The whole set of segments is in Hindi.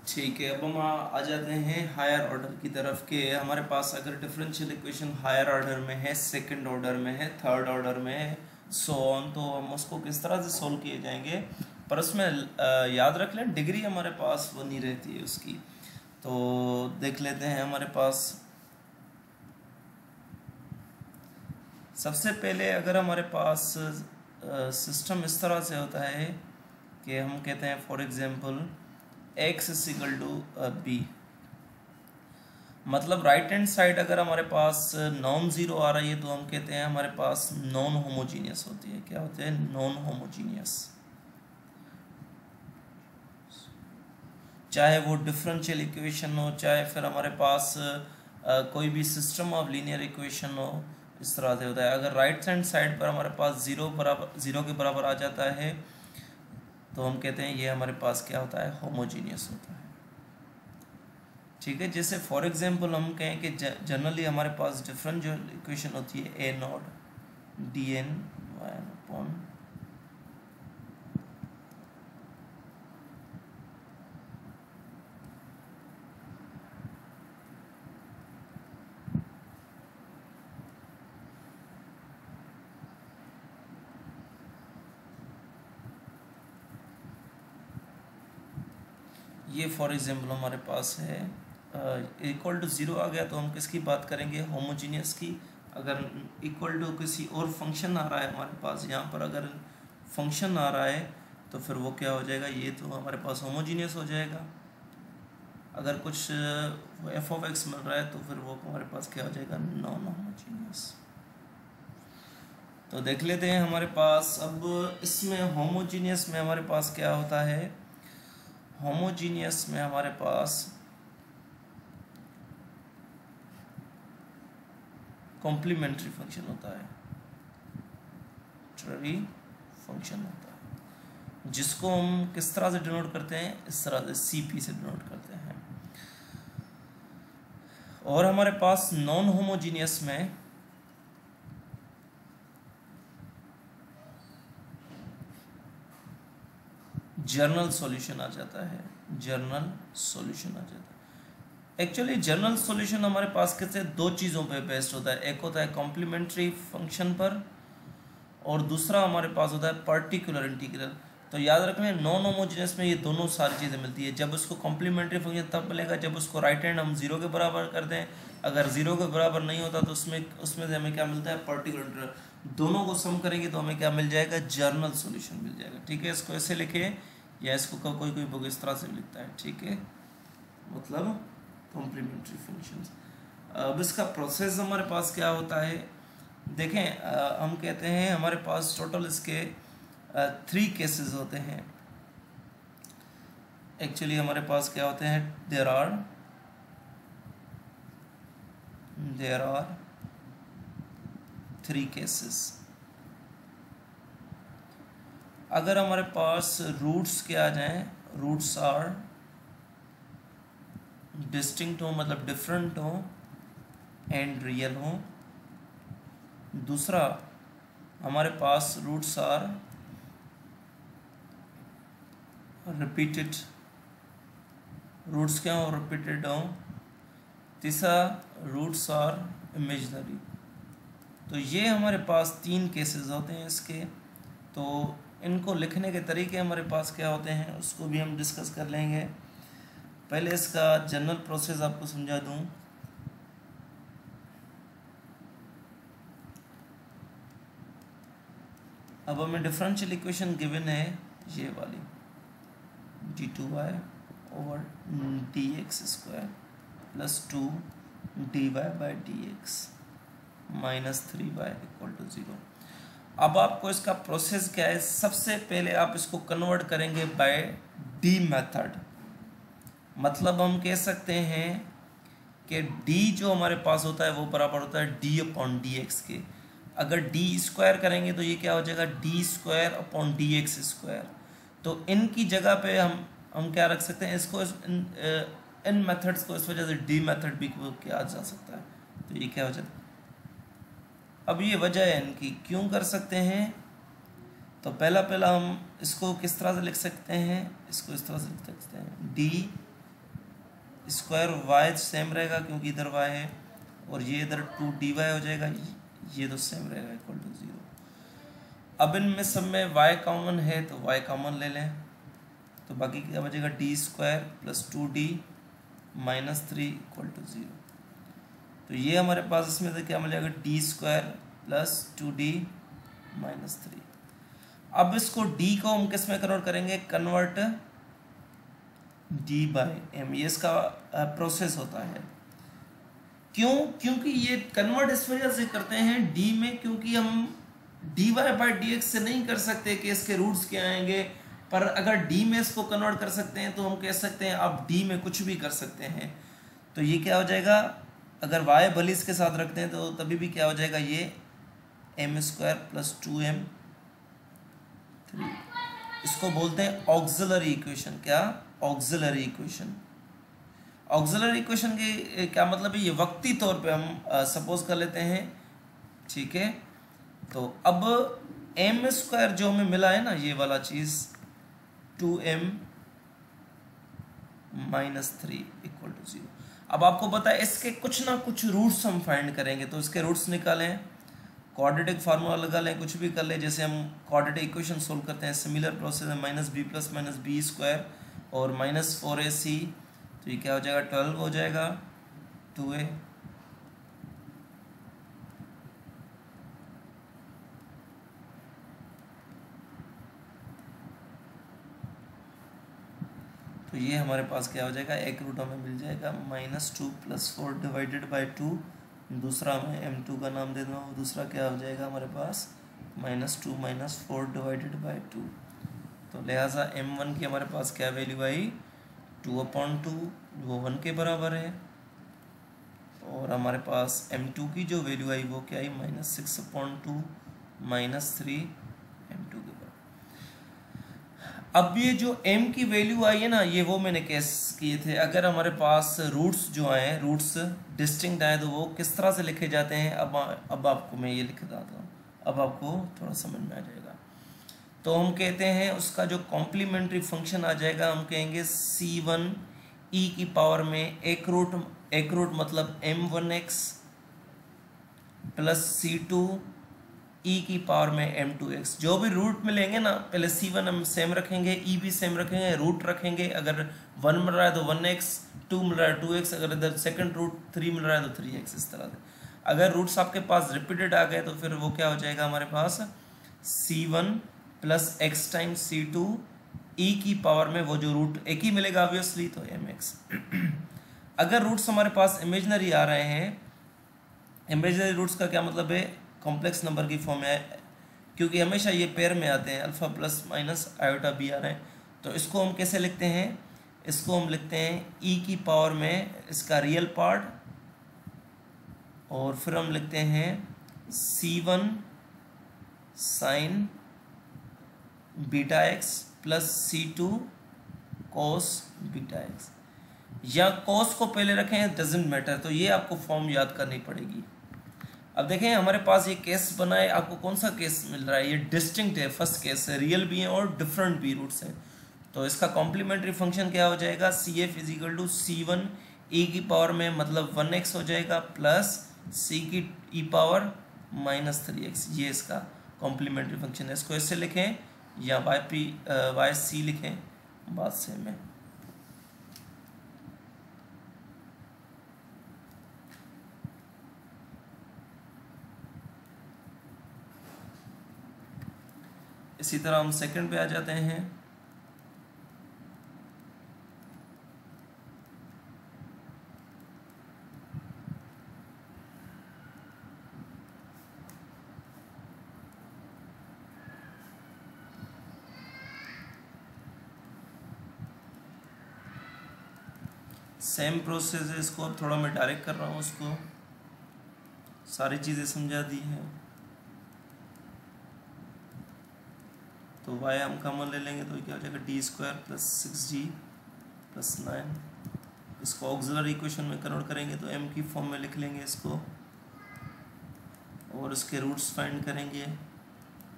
ठीक है, अब हम आ जाते हैं हायर ऑर्डर की तरफ के हमारे पास अगर डिफरेंशियल इक्वेशन हायर ऑर्डर में है, सेकंड ऑर्डर में है, थर्ड ऑर्डर में है, सो ऑन, तो हम उसको किस तरह से सोल्व किए जाएंगे। पर उसमें याद रख लें डिग्री हमारे पास वो नहीं रहती है उसकी। तो देख लेते हैं हमारे पास सबसे पहले अगर हमारे पास सिस्टम इस तरह से होता है कि हम कहते हैं for example x is equal to B, मतलब राइट हैंड साइड अगर हमारे पास नॉन जीरो आ रही है तो हम कहते हैं हमारे पास नॉन होमोजीनियस होती है। क्या होते हैं? Non homogeneous. चाहे वो डिफरेंशियल इक्वेशन हो, चाहे फिर हमारे पास कोई भी सिस्टम ऑफ लीनियर इक्वेशन हो, इस तरह से होता है। अगर राइट हैंड साइड पर हमारे पास जीरो के बराबर आ जाता है तो हम कहते हैं ये हमारे पास क्या होता है? होमोजीनियस होता है। ठीक है, जैसे फॉर एग्जांपल हम कहें कि जनरली हमारे पास डिफरेंशियल इक्वेशन होती है A naught D N Y upon ये फॉर एग्जांपल हमारे पास है इक्वल टू ज़ीरो आ गया तो हम किसकी बात करेंगे? होमोजीनियस की। अगर इक्वल टू किसी और फंक्शन आ रहा है हमारे पास, यहाँ पर अगर फंक्शन आ रहा है तो फिर वो क्या हो जाएगा? ये तो हमारे पास होमोजीनियस हो जाएगा। अगर कुछ एफ ऑफ एक्स मिल रहा है तो फिर वो हमारे पास क्या हो जाएगा? Non homogeneous. तो देख लेते हैं हमारे पास अब इसमें होमोजीनियस में हमारे पास क्या होता है। होमोजीनियस में हमारे पास कॉम्प्लीमेंट्री फंक्शन होता है, ट्ररी फंक्शन होता है, जिसको हम किस तरह से डिनोट करते हैं? इस तरह से सीपी से डिनोट करते हैं। और हमारे पास नॉन होमोजीनियस में जर्नल सॉल्यूशन आ जाता है। जर्नल सॉल्यूशन आ जाता है। एक्चुअली जर्नल सॉल्यूशन हमारे पास कैसे दो चीज़ों पे बेस्ड होता है। एक होता है कॉम्प्लीमेंट्री फंक्शन पर और दूसरा हमारे पास होता है पर्टिकुलर इंटीग्रल। तो याद रखना नॉन होमोजेनियस में ये दोनों सारी चीज़ें मिलती है। जब उसको कॉम्प्लीमेंट्री फंक्शन तब मिलेगा जब उसको राइट हैंड हम जीरो के बराबर कर दें। अगर जीरो के बराबर नहीं होता तो उसमें से हमें क्या मिलता है? Particular integral. दोनों को सम करेंगे तो हमें क्या मिल जाएगा? जर्नल सॉल्यूशन मिल जाएगा। ठीक है, इसको ऐसे लिखे या इसको कोई बुक इस तरह से भी लिखता है। ठीक है, मतलब कॉम्प्लीमेंट्री फंक्शंस। अब इसका प्रोसेस हमारे पास क्या होता है देखें। हम कहते हैं हमारे पास टोटल इसके 3 केसेस होते हैं। एक्चुअली हमारे पास क्या होते हैं? There are 3 cases. अगर हमारे पास रूट्स के आ जाएं, रूट्स आर डिस्टिंक्ट हो, मतलब डिफरेंट हो एंड रियल हो। दूसरा हमारे पास रूट्स आर रिपीटेड, रूट्स क्या हो? रिपीटेड हो। तीसरा रूट्स आर इमेजिनरी। तो ये हमारे पास 3 केसेस होते हैं इसके। तो इनको लिखने के तरीके हमारे पास क्या होते हैं उसको भी हम डिस्कस कर लेंगे। पहले इसका जनरल प्रोसेस आपको समझा दूं। अब हमें डिफरेंशियल इक्वेशन गिवन है ये वाली d2y over dx² plus 2 dy by dx minus 3y equal to 0। अब आपको इसका प्रोसेस क्या है? सबसे पहले आप इसको कन्वर्ट करेंगे बाय डी मेथड। मतलब हम कह सकते हैं कि d जो हमारे पास होता है वो बराबर होता है d अपॉन डी एक्स के। अगर d स्क्वायर करेंगे तो ये क्या हो जाएगा? d square upon D x square. तो इनकी जगह पे हम क्या रख सकते हैं? इसको इन मेथड्स को इस वजह से d मेथड भी किया जा सकता है। तो ये क्या हो जाता है? अब ये वजह है इनकी क्यों कर सकते हैं। तो पहला हम इसको किस तरह से लिख सकते हैं? इसको इस तरह से लिख सकते हैं d स्क्वायर वाई सेम रहेगा क्योंकि इधर वाई है, और ये इधर 2dy हो जाएगा, ये तो सेम रहेगा इक्वल टू 0। अब इनमें सब में y कॉमन है तो y कॉमन ले लें, तो बाकी क्या बचेगा D square plus 2d minus 3 equal to 0। तो ये हमारे पास इसमें से क्या मिल जाएगा D square plus 2d minus 3। अब इसको d को हम किस में कन्वर्ट करेंगे, कन्वर्ट d बाई एम, ये इसका प्रोसेस होता है। क्यों, क्योंकि ये कन्वर्ट इस वजह से करते हैं d में, क्योंकि हम dy बाई dx से नहीं कर सकते कि इसके रूट्स क्या आएंगे, पर अगर d में इसको कन्वर्ट कर सकते हैं तो हम कह सकते हैं आप d में कुछ भी कर सकते हैं। तो ये क्या हो जाएगा, अगर y भले इसके साथ रखते हैं तो तभी भी क्या हो जाएगा, ये एम स्क्वायर प्लस 2m 3, इसको बोलते हैं ऑक्सिलरी इक्वेशन। क्या, ऑक्सिलरी इक्वेशन। ऑक्सिलरी इक्वेशन के क्या मतलब है, ये वक्ती तौर पे हम सपोज कर लेते हैं, ठीक है। तो अब एम स्क्वायर जो हमें मिला है ना, ये वाला चीज 2m माइनस 3 इक्वल टू 0। अब आपको पता है इसके कुछ ना कुछ रूट्स हम फाइंड करेंगे, तो इसके रूट्स निकालें, क्वाड्रेटिक फार्मूला लगा लें, कुछ भी कर लें, जैसे हम क्वाड्रेटिक इक्वेशन सोल्व करते हैं, सिमिलर प्रोसेस है, minus B plus minus B square और माइनस 4ac, तो ये क्या हो जाएगा 12 हो जाएगा 2a, तो ये हमारे पास क्या हो जाएगा, एक रूट हमें मिल जाएगा -2 + 4 डिवाइडेड बाई 2, दूसरा मैं m2 का नाम दे दूँगा, दूसरा क्या हो जाएगा हमारे पास -2 - 4 डिवाइडेड बाई 2। तो लिहाजा m1 की हमारे पास क्या वैल्यू आई 2/2, वो 1 के बराबर है, और हमारे पास m2 की जो वैल्यू आई वो क्या आई -6/2 -3 m2 के बराबर। अब ये जो m की वैल्यू आई है ना, ये वो मैंने केस किए थे, अगर हमारे पास रूट्स जो आए, रूट्स डिस्टिंक्ट आए, तो वो किस तरह से लिखे जाते हैं। अब आपको मैं ये लिख देता हूँ, अब आपको थोड़ा समझ में आ जाएगा। तो हम कहते हैं उसका जो कॉम्प्लीमेंट्री फंक्शन आ जाएगा, हम कहेंगे c1 e की पावर में एक रूट मतलब m1x प्लस c2 e की पावर में m2x। जो भी रूट मिलेंगे ना, पहले c1 हम सेम रखेंगे, e भी सेम रखेंगे, रूट रखेंगे, अगर 1 मिल रहा है तो 1x, 2 मिल रहा है 2x, अगर इधर सेकंड रूट 3 मिल रहा है तो 3x, इस तरह से। अगर रूट्स आपके पास रिपीटेड आ गए तो फिर वो क्या हो जाएगा हमारे पास c1 plus x times c2 e की पावर में वो जो रूट एक ही मिलेगा ऑब्वियसली, तो mx। अगर रूट्स हमारे पास इमेजिनरी आ रहे हैं, इमेजिनरी रूट्स का क्या मतलब है, कॉम्प्लेक्स नंबर की फॉर्म में, क्योंकि हमेशा ये पेयर में आते हैं, alpha plus minus iota B आ रहे हैं, तो इसको हम कैसे लिखते हैं, इसको हम लिखते हैं e की पावर में इसका रियल पार्ट, और फिर हम लिखते हैं c1 sign beta x plus c2 cos beta x, या कॉस को पहले रखें, डजेंट मैटर। तो ये आपको फॉर्म याद करनी पड़ेगी। अब देखें हमारे पास ये केस बना है, आपको कौन सा केस मिल रहा है, ये डिस्टिंक्ट है, फर्स्ट केस है, रियल भी है और डिफरेंट भी रूट्स हैं। तो इसका कॉम्प्लीमेंट्री फंक्शन क्या हो जाएगा, CF = c1 e की पावर में मतलब 1x हो जाएगा प्लस c की e पावर -3x, ये इसका कॉम्प्लीमेंट्री फंक्शन है। इसको ऐसे लिखें या yc लिखें, बात सेम है। इसी तरह हम सेकंड पे आ जाते हैं। सेम प्रोसेस है, इसको अब थोड़ा मैं डायरेक्ट कर रहा हूँ, उसको सारी चीज़ें समझा दी हैं। तो y हम कॉमन ले लेंगे तो क्या हो जाएगा d² प्लस 6g प्लस 9। इसको ऑक्सिलरी इक्वेशन में कन्वर्ट करेंगे तो m की फॉर्म में लिख लेंगे इसको, और इसके रूट्स फाइंड करेंगे।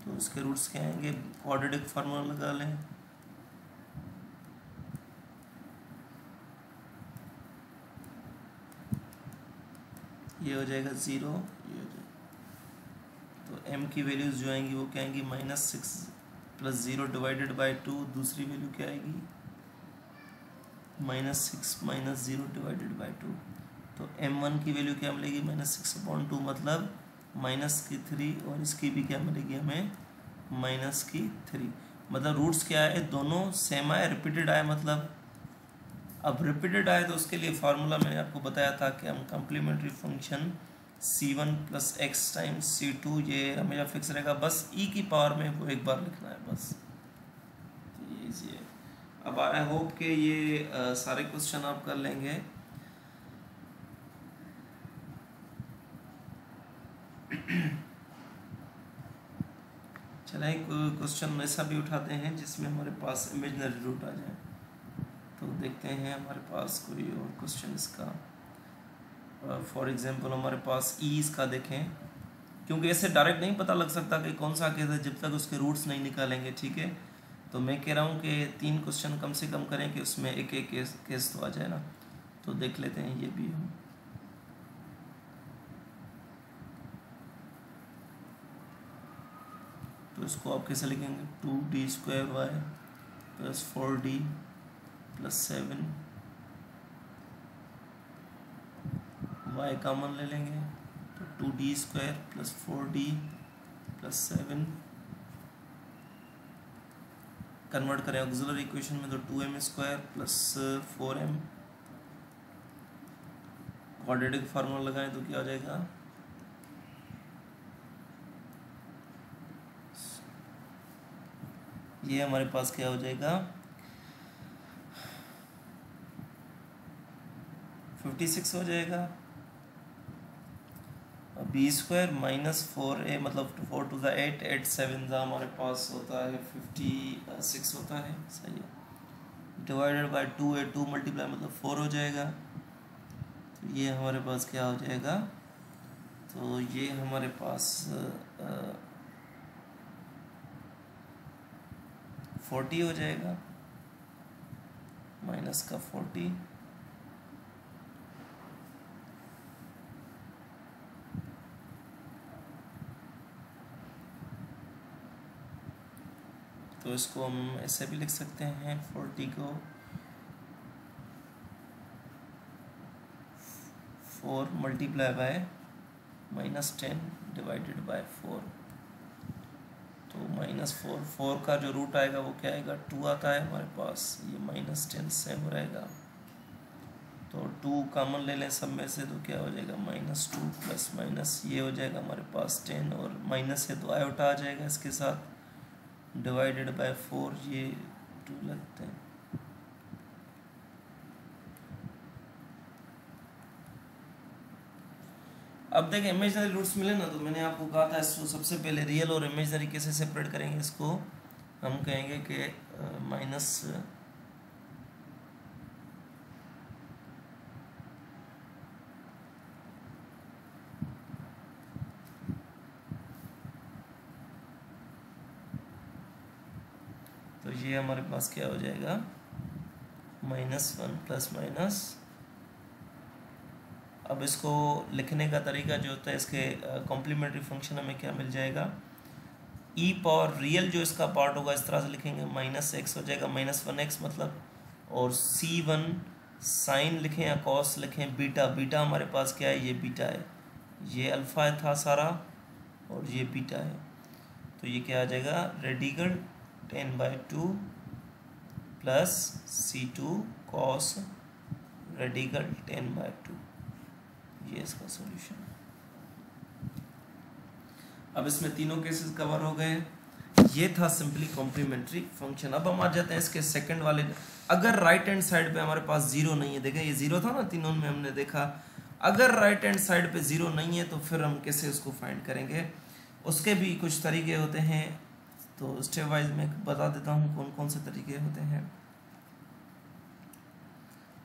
तो इसके रूट्स क्या आएंगे, क्वाड्रेटिक फार्मूला लगा लें, ये हो जाएगा 0, ये हो जाएगा। तो m की वैल्यूज जो आएंगी वो क्या आएंगी, -6 + 0 डिवाइडेड बाय 2, दूसरी वैल्यू क्या आएगी, -6 - 0 डिवाइडेड बाय 2। तो m1 की वैल्यू क्या मिलेगी, -6/2 मतलब -3, और इसकी भी क्या मिलेगी हमें, -3। मतलब रूट्स क्या है, दोनों सेम आए, रिपीटेड आए। मतलब अब रिपीटेड आए तो उसके लिए फार्मूला मैंने आपको बताया था कि हम complementary function c1 + x times c2 ये हमेशा फिक्स रहेगा, बस e की पावर में वो एक बार लिखना है बस। तो ये इजी है। अब आई होप कि ये सारे क्वेश्चन आप कर लेंगे। चलिए क्वेश्चन ऐसा भी उठाते हैं जिसमें हमारे पास इमेजिनरी रूट आ जाए। तो देखते हैं हमारे पास कोई और क्वेश्चन इसका। फॉर एग्जांपल हमारे पास ई इसका देखें, क्योंकि ऐसे डायरेक्ट नहीं पता लग सकता कि कौन सा केस है जब तक उसके रूट्स नहीं निकालेंगे, ठीक है। तो मैं कह रहा हूँ कि 3 क्वेश्चन कम से कम करें कि उसमें एक एक केस तो आ जाए ना। तो देख लेते हैं ये भी हम। तो इसको आप कैसे लिखेंगे, 2d² y + 4d + 7 y common ले लेंगे, तो 2d² + 4d + 7 कन्वर्ट करें ऑक्सिलरी इक्वेशन में, तो 2m² + 4m क्वाड्रेटिक फार्मूला लगाएं तो क्या हो जाएगा, ये हमारे पास क्या हो जाएगा, 56 हो जाएगा। b² - 4a मतलब 4 to the 8, 8 7 हमारे पास होता है 56 होता है, सही है। डिवाइडेड बाय 2 है, 2 मल्टीप्लाई मतलब 4 हो जाएगा। तो ये हमारे पास क्या हो जाएगा, तो ये हमारे पास 40 हो जाएगा, माइनस का 40। तो इसको हम ऐसे भी लिख सकते हैं, 40 को 4 मल्टीप्लाई बाय -10 डिवाइडेड बाय 4। तो -4, 4 का जो रूट आएगा वो क्या आएगा, 2 आता है हमारे पास, ये -10 सेम रहेगा। तो 2 कॉमन ले लें सब में से, तो क्या हो जाएगा, -2 प्लस माइनस ये हो जाएगा हमारे पास 10, और माइनस है तो आयोटा आ जाएगा इसके साथ, डिवाइडेड बाय 4, ये 2 लगते हैं। अब देखें इमेजिनरी रूट्स मिले ना, तो मैंने आपको कहा था इसको सबसे पहले रियल और इमेजिनरी कैसे सेपरेट करेंगे। इसको हम कहेंगे कि माइनस तो ये हमारे पास क्या हो जाएगा, -1 प्लस माइनस। अब इसको लिखने का तरीका जो होता है, इसके कॉम्प्लीमेंट्री फंक्शन हमें क्या मिल जाएगा, ई पावर रियल जो इसका पार्ट होगा इस तरह से लिखेंगे, -x हो जाएगा, -1x मतलब, और c1 साइन लिखें या कॉस लिखें, बीटा, बीटा हमारे पास क्या है, ये बीटा है, ये अल्फ़ा था सारा और ये बीटा है। तो ये क्या आ जाएगा, radical 10/2 plus c2 cos radical 10/2, ये इसका सॉल्यूशन। अब इसमें तीनों केसेस कवर हो गए। ये था सिंपली कॉम्प्लीमेंट्री फंक्शन। अब हम आ जाते हैं इसके सेकंड वाले। अगर राइट हैंड साइड पे हमारे पास जीरो नहीं है, देखें ये जीरो था ना तीनों में हमने देखा, अगर राइट हैंड साइड पे जीरो नहीं है तो फिर हम कैसे उसको फाइंड करेंगे, उसके भी कुछ तरीके होते हैं। तो स्टेप वाइज मैं बता देता हूँ कौन कौन से तरीके होते हैं।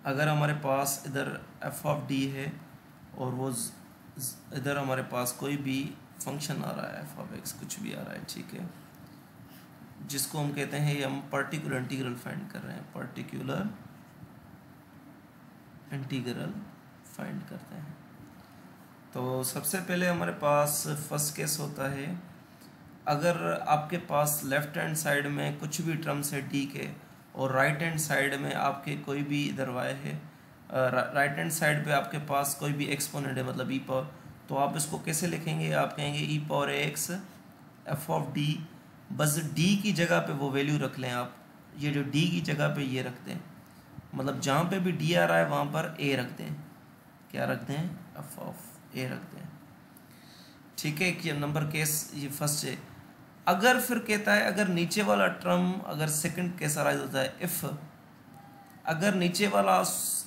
अगर हमारे पास इधर f(d) है और वो इधर हमारे पास कोई भी फंक्शन आ रहा है, f(x) कुछ भी आ रहा है, ठीक है, जिसको हम कहते हैं, ये हम पर्टिकुलर इंटीग्रल फाइंड कर रहे हैं, पर्टिकुलर इंटीग्रल फाइंड करते हैं। तो सबसे पहले हमारे पास फर्स्ट केस होता है, अगर आपके पास लेफ्ट हैंड साइड में कुछ भी टर्म्स है डी के और राइट हैंड साइड में आपके कोई भी इधर वाई है, राइट हैंड साइड पे आपके पास कोई भी एक्सपोनेंट है मतलब ई पावर, तो आप इसको कैसे लिखेंगे? आप कहेंगे E power X F of D, बस डी की जगह पे वो वैल्यू रख लें आप, ये जो डी की जगह पे ये रख दें, मतलब जहाँ पे भी डी आ रहा है वहाँ पर ए रख दें। क्या रख दें? एफ ऑफ ए रख दें। ठीक है, कि नंबर केस ये फर्स्ट है। अगर फिर कहता है अगर नीचे वाला टर्म, अगर सेकंड केस अराइज होता है, इफ अगर नीचे वाला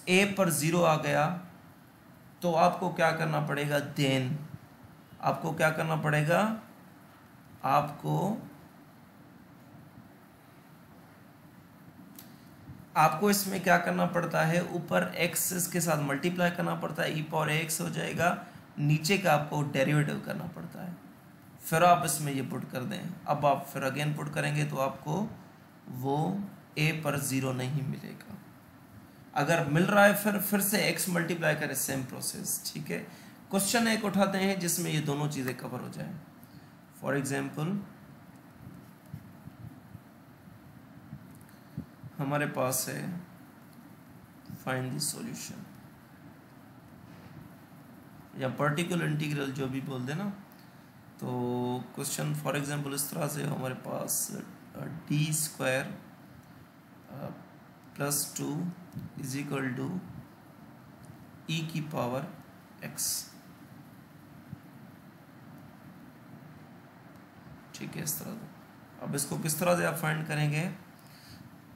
ए पर 0 आ गया तो आपको क्या करना पड़ेगा? देन आपको क्या करना पड़ेगा? आपको इसमें क्या करना पड़ता है? ऊपर एक्स के साथ मल्टीप्लाई करना पड़ता है, ई पावर एक्स हो जाएगा, नीचे का आपको डेरिवेटिव करना पड़ता है, फिर आप इसमें ये पुट कर दें। अब आप फिर अगेन पुट करेंगे तो आपको वो ए पर 0 नहीं मिलेगा। अगर मिल रहा है फिर से एक्स मल्टीप्लाई करें, सेम प्रोसेस। ठीक है, क्वेश्चन एक उठाते हैं जिसमें ये दोनों चीज़ें कवर हो जाए। फॉर एग्जाम्पल हमारे पास है फाइंड द सॉल्यूशन या पर्टिकुलर इंटीग्रल जो भी बोल देना। तो क्वेश्चन फॉर एग्जांपल इस तरह से हमारे पास D square plus 2 is equal to E की पावर एक्स। ठीक है, इस तरह से। अब इसको किस तरह से आप फाइंड करेंगे?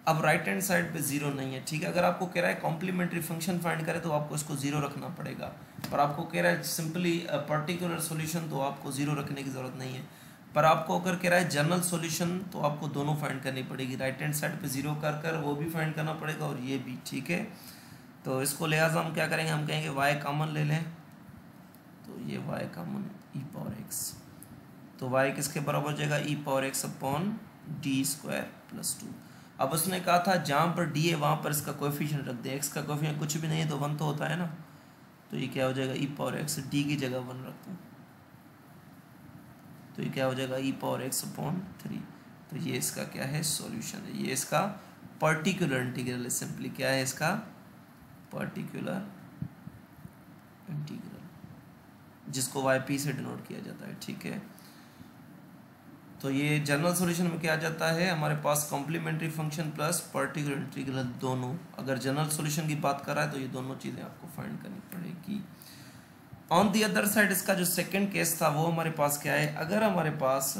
अब राइट हैंड साइड पे 0 नहीं है। ठीक है, अगर आपको कह रहा है कॉम्प्लीमेंट्री फंक्शन फाइंड करें तो आपको इसको 0 रखना पड़ेगा, पर आपको कह रहा है सिंपली पर्टिकुलर सॉल्यूशन तो आपको 0 रखने की ज़रूरत नहीं है। पर आपको अगर कह रहा है जनरल सॉल्यूशन तो आपको दोनों फाइंड करनी पड़ेगी, राइट हैंड साइड पे 0 कर वो भी फाइंड करना पड़ेगा और ये भी। ठीक है, तो इसको लिहाजा हम क्या करेंगे? हम कहेंगे y कॉमन ले लें, तो ये y common E power X, तो y किसके बराबर हो जाएगा? E power X upon D square plus 2। अब उसने कहा था जहाँ पर डी है वहाँ पर इसका कोएफिशिएंट रख दे, एक्स का कोएफिशिएंट कुछ भी नहीं है तो 1 तो होता है ना, तो ये क्या हो जाएगा? ई पावर एक्स, डी की जगह 1 रख दूँ तो ये क्या हो जाएगा? E power X upon 3। तो ये इसका क्या है? सॉल्यूशन है। ये इसका पर्टिकुलर इंटीग्रल है। सिंपली क्या है इसका? पर्टिकुलर इंटीग्रल, जिसको वाई पी से डिनोट किया जाता है। ठीक है, तो ये जनरल सॉल्यूशन में क्या आ जाता है? हमारे पास complementary function plus particular integral दोनों। अगर जनरल सॉल्यूशन की बात कर रहा है तो ये दोनों चीज़ें आपको फाइंड करनी पड़ेगी। ऑन दी अदर साइड इसका जो सेकंड केस था वो हमारे पास क्या है? अगर हमारे पास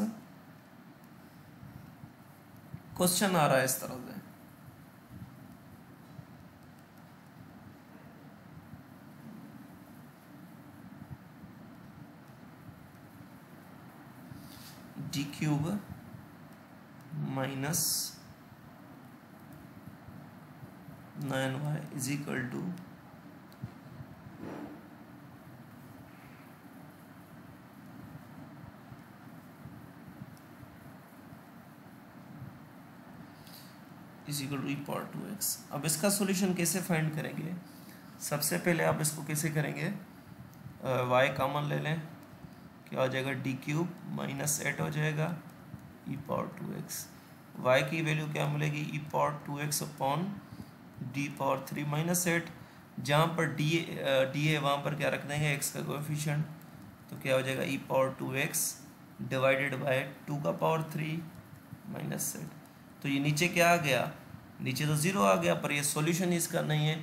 क्वेश्चन आ रहा है इस तरह से, D cube minus 9y is equal to e power 2x। अब इसका सॉल्यूशन कैसे फाइंड करेंगे? सबसे पहले आप इसको कैसे करेंगे? y कॉमन ले लें, क्या हो जाएगा? डी क्यूब माइनस 8 हो जाएगा ई पावर 2x। y की वैल्यू क्या मिलेगी? E power 2x upon D power 3 minus 8। जहाँ पर डी है वहाँ पर क्या रख देंगे? x का कोएफिशिएंट, तो क्या हो जाएगा? E power 2x divided by 2 का पावर 3 माइनस 8। तो ये नीचे क्या आ गया? नीचे तो 0 आ गया, पर ये सॉल्यूशन इसका नहीं है।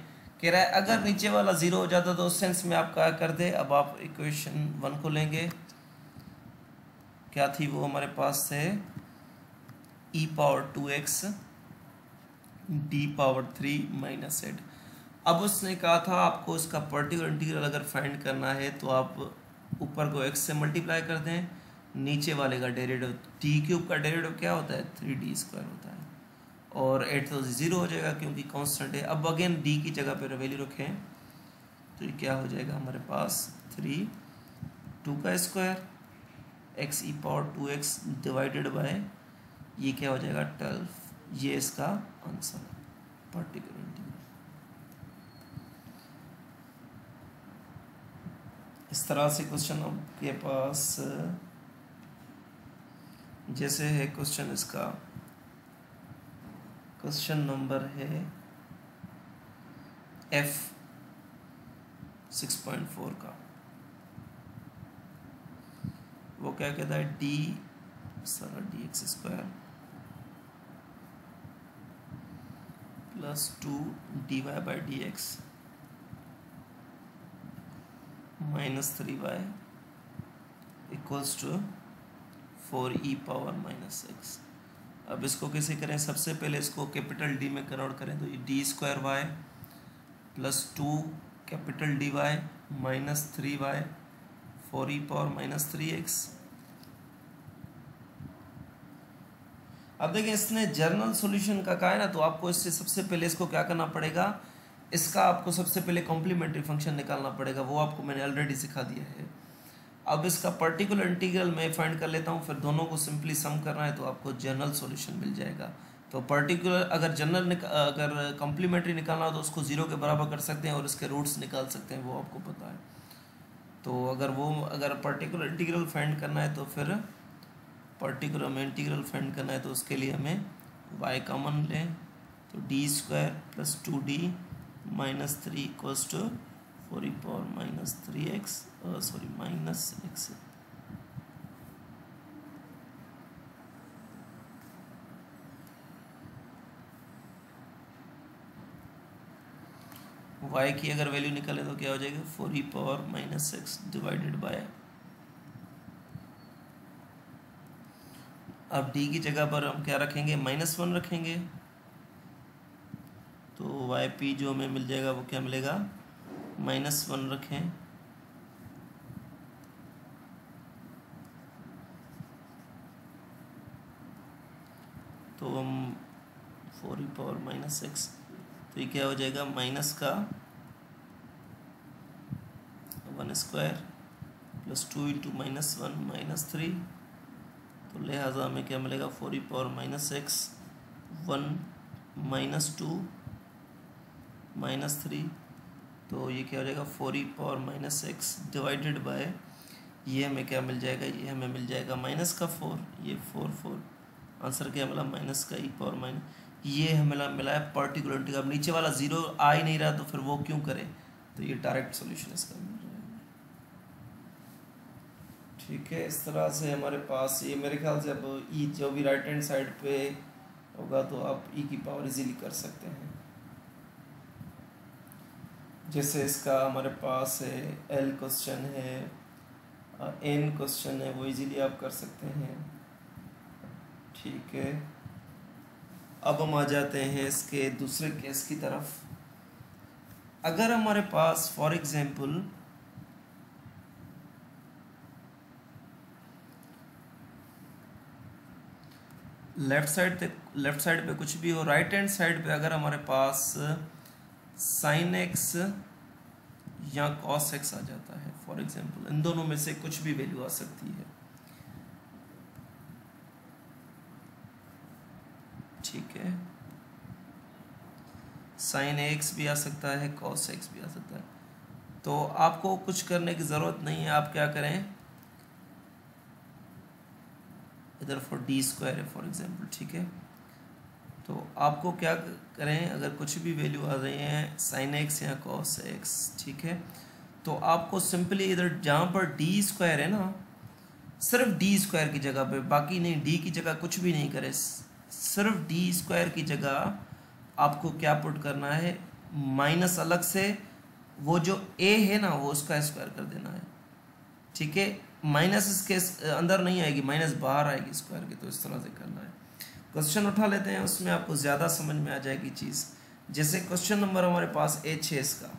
कह रहा है अगर नीचे वाला 0 हो जाता तो उस सेंस में आप क्या कर दे? अब आप इक्वेशन 1 को लेंगे, क्या थी वो हमारे पास है? E power 2x D power 3 minus 8। अब उसने कहा था आपको इसका पर्टिकुलर इंटीग्रल अगर फाइंड करना है तो आप ऊपर को x से मल्टीप्लाई कर दें, नीचे वाले का डेरिवेटिव टी क्यूब का डेरिवेटिव क्या होता है? 3d स्क्वायर होता है, और 8 तो 0 हो जाएगा क्योंकि कांस्टेंट है। अब अगेन d की जगह पे वैल्यू रखें तो ये क्या हो जाएगा हमारे पास? 3 2 का square x E power 2x divided by ये क्या हो जाएगा? 12। ये इसका आंसर है, पर्टिकुलर इंटीग्रल। इस तरह से क्वेश्चन आपके पास जैसे है क्वेश्चन, इसका क्वेश्चन नंबर है F 6.4 का। वो क्या कहता है, dx square plus 2 dy/dx minus 3y equals to 4e⁻⁻x। अब इसको कैसे करें, सबसे पहले इसको कैपिटल D में कन्वर्ट करें तो ये d² plus 2 capital dy minus 3y 4e⁻⁻3x। अब देखें इसने जर्नल सॉल्यूशन का कहा है ना, तो आपको इससे सबसे पहले इसको क्या करना पड़ेगा, इसका आपको सबसे पहले कॉम्प्लीमेंट्री फंक्शन निकालना पड़ेगा, वो आपको मैंने ऑलरेडी सिखा दिया है। अब इसका पर्टिकुलर इंटीग्रल मैं फाइंड कर लेता हूँ, फिर दोनों को सिंपली सम करना है तो आपको जनरल सॉल्यूशन मिल जाएगा। तो पर्टिकुलर अगर कॉम्प्लीमेंट्री निकालना हो तो उसको 0 के बराबर कर सकते हैं और इसके रूट्स निकाल सकते हैं, वो आपको पता है। तो अगर पर्टिकुलर इंटीग्रल फाइंड करना है तो फिर पर्टिकुलर में इंटीग्रल फाइंड करना है तो उसके लिए हमें y कॉमन लें, तो d² plus 2d minus 3 equals to 4e⁻⁻3x minus x। y की अगर वैल्यू निकालें तो क्या हो जाएगा, 4e⁻⁻x डिवाइडेड बाय, अब d की जगह पर हम क्या रखेंगे, -1 रखेंगे, तो yp जो हमें मिल जाएगा वो क्या मिलेगा, -1 रखें, तो हम 4e⁻⁻x, तो ये क्या हो जाएगा, माइनस का 1² प्लस 2 इंटू -1 -3, तो लिहाजा हमें क्या मिलेगा, 4e⁻⁻x 1 -2 -3, तो ये क्या हो जाएगा 4e⁻⁻x डिवाइडेड बाय, ये हमें क्या मिल जाएगा, ये हमें मिल जाएगा माइनस का 4, ये 4 आंसर क्या मिला, माइनस का e⁻, ये हमें मिला है पर्टिकुलर इंटीग्रल। अब नीचे वाला 0 आ ही नहीं रहा तो फिर वो क्यों करे, तो ये डायरेक्ट सॉल्यूशन इसका मिल जाएगा। ठीक है, इस तरह से हमारे पास ये मेरे ख्याल से अब ई जो भी राइट हैंड साइड पे होगा तो आप ई की पावर इजीली कर सकते हैं। जैसे इसका हमारे पास है एल क्वेश्चन है, एन क्वेश्चन है, वो इजीली आप कर सकते हैं। ठीक है, अब हम आ जाते हैं इसके दूसरे केस की तरफ। अगर हमारे पास फॉर एग्जांपल लेफ्ट साइड पे कुछ भी हो, राइट हैंड साइड पे अगर हमारे पास sin x या cos x आ जाता है, फॉर एग्जांपल इन दोनों में से कुछ भी वैल्यू आ सकती है। ठीक है, sin x भी आ सकता है, cos x भी आ सकता है। तो आपको कुछ करने की ज़रूरत नहीं है, आप क्या करें, इधर फॉर d² है फॉर एग्जांपल। ठीक है, तो आपको क्या करें, अगर कुछ भी वैल्यू आ रही है sin x या cos x, ठीक है, तो आपको सिंपली इधर जहाँ पर d² है ना, सिर्फ d² की जगह पे, बाकी नहीं, d की जगह कुछ भी नहीं करे, सिर्फ d² की जगह आपको क्या पुट करना है, माइनस अलग से वो जो a है ना वो उसका स्क्वायर कर देना है। ठीक है, माइनस इसके अंदर नहीं आएगी, माइनस बाहर आएगी स्क्वायर के, तो इस तरह से करना है। क्वेश्चन उठा लेते हैं, उसमें आपको ज़्यादा समझ में आ जाएगी चीज़। जैसे क्वेश्चन नंबर हमारे पास H है इसका,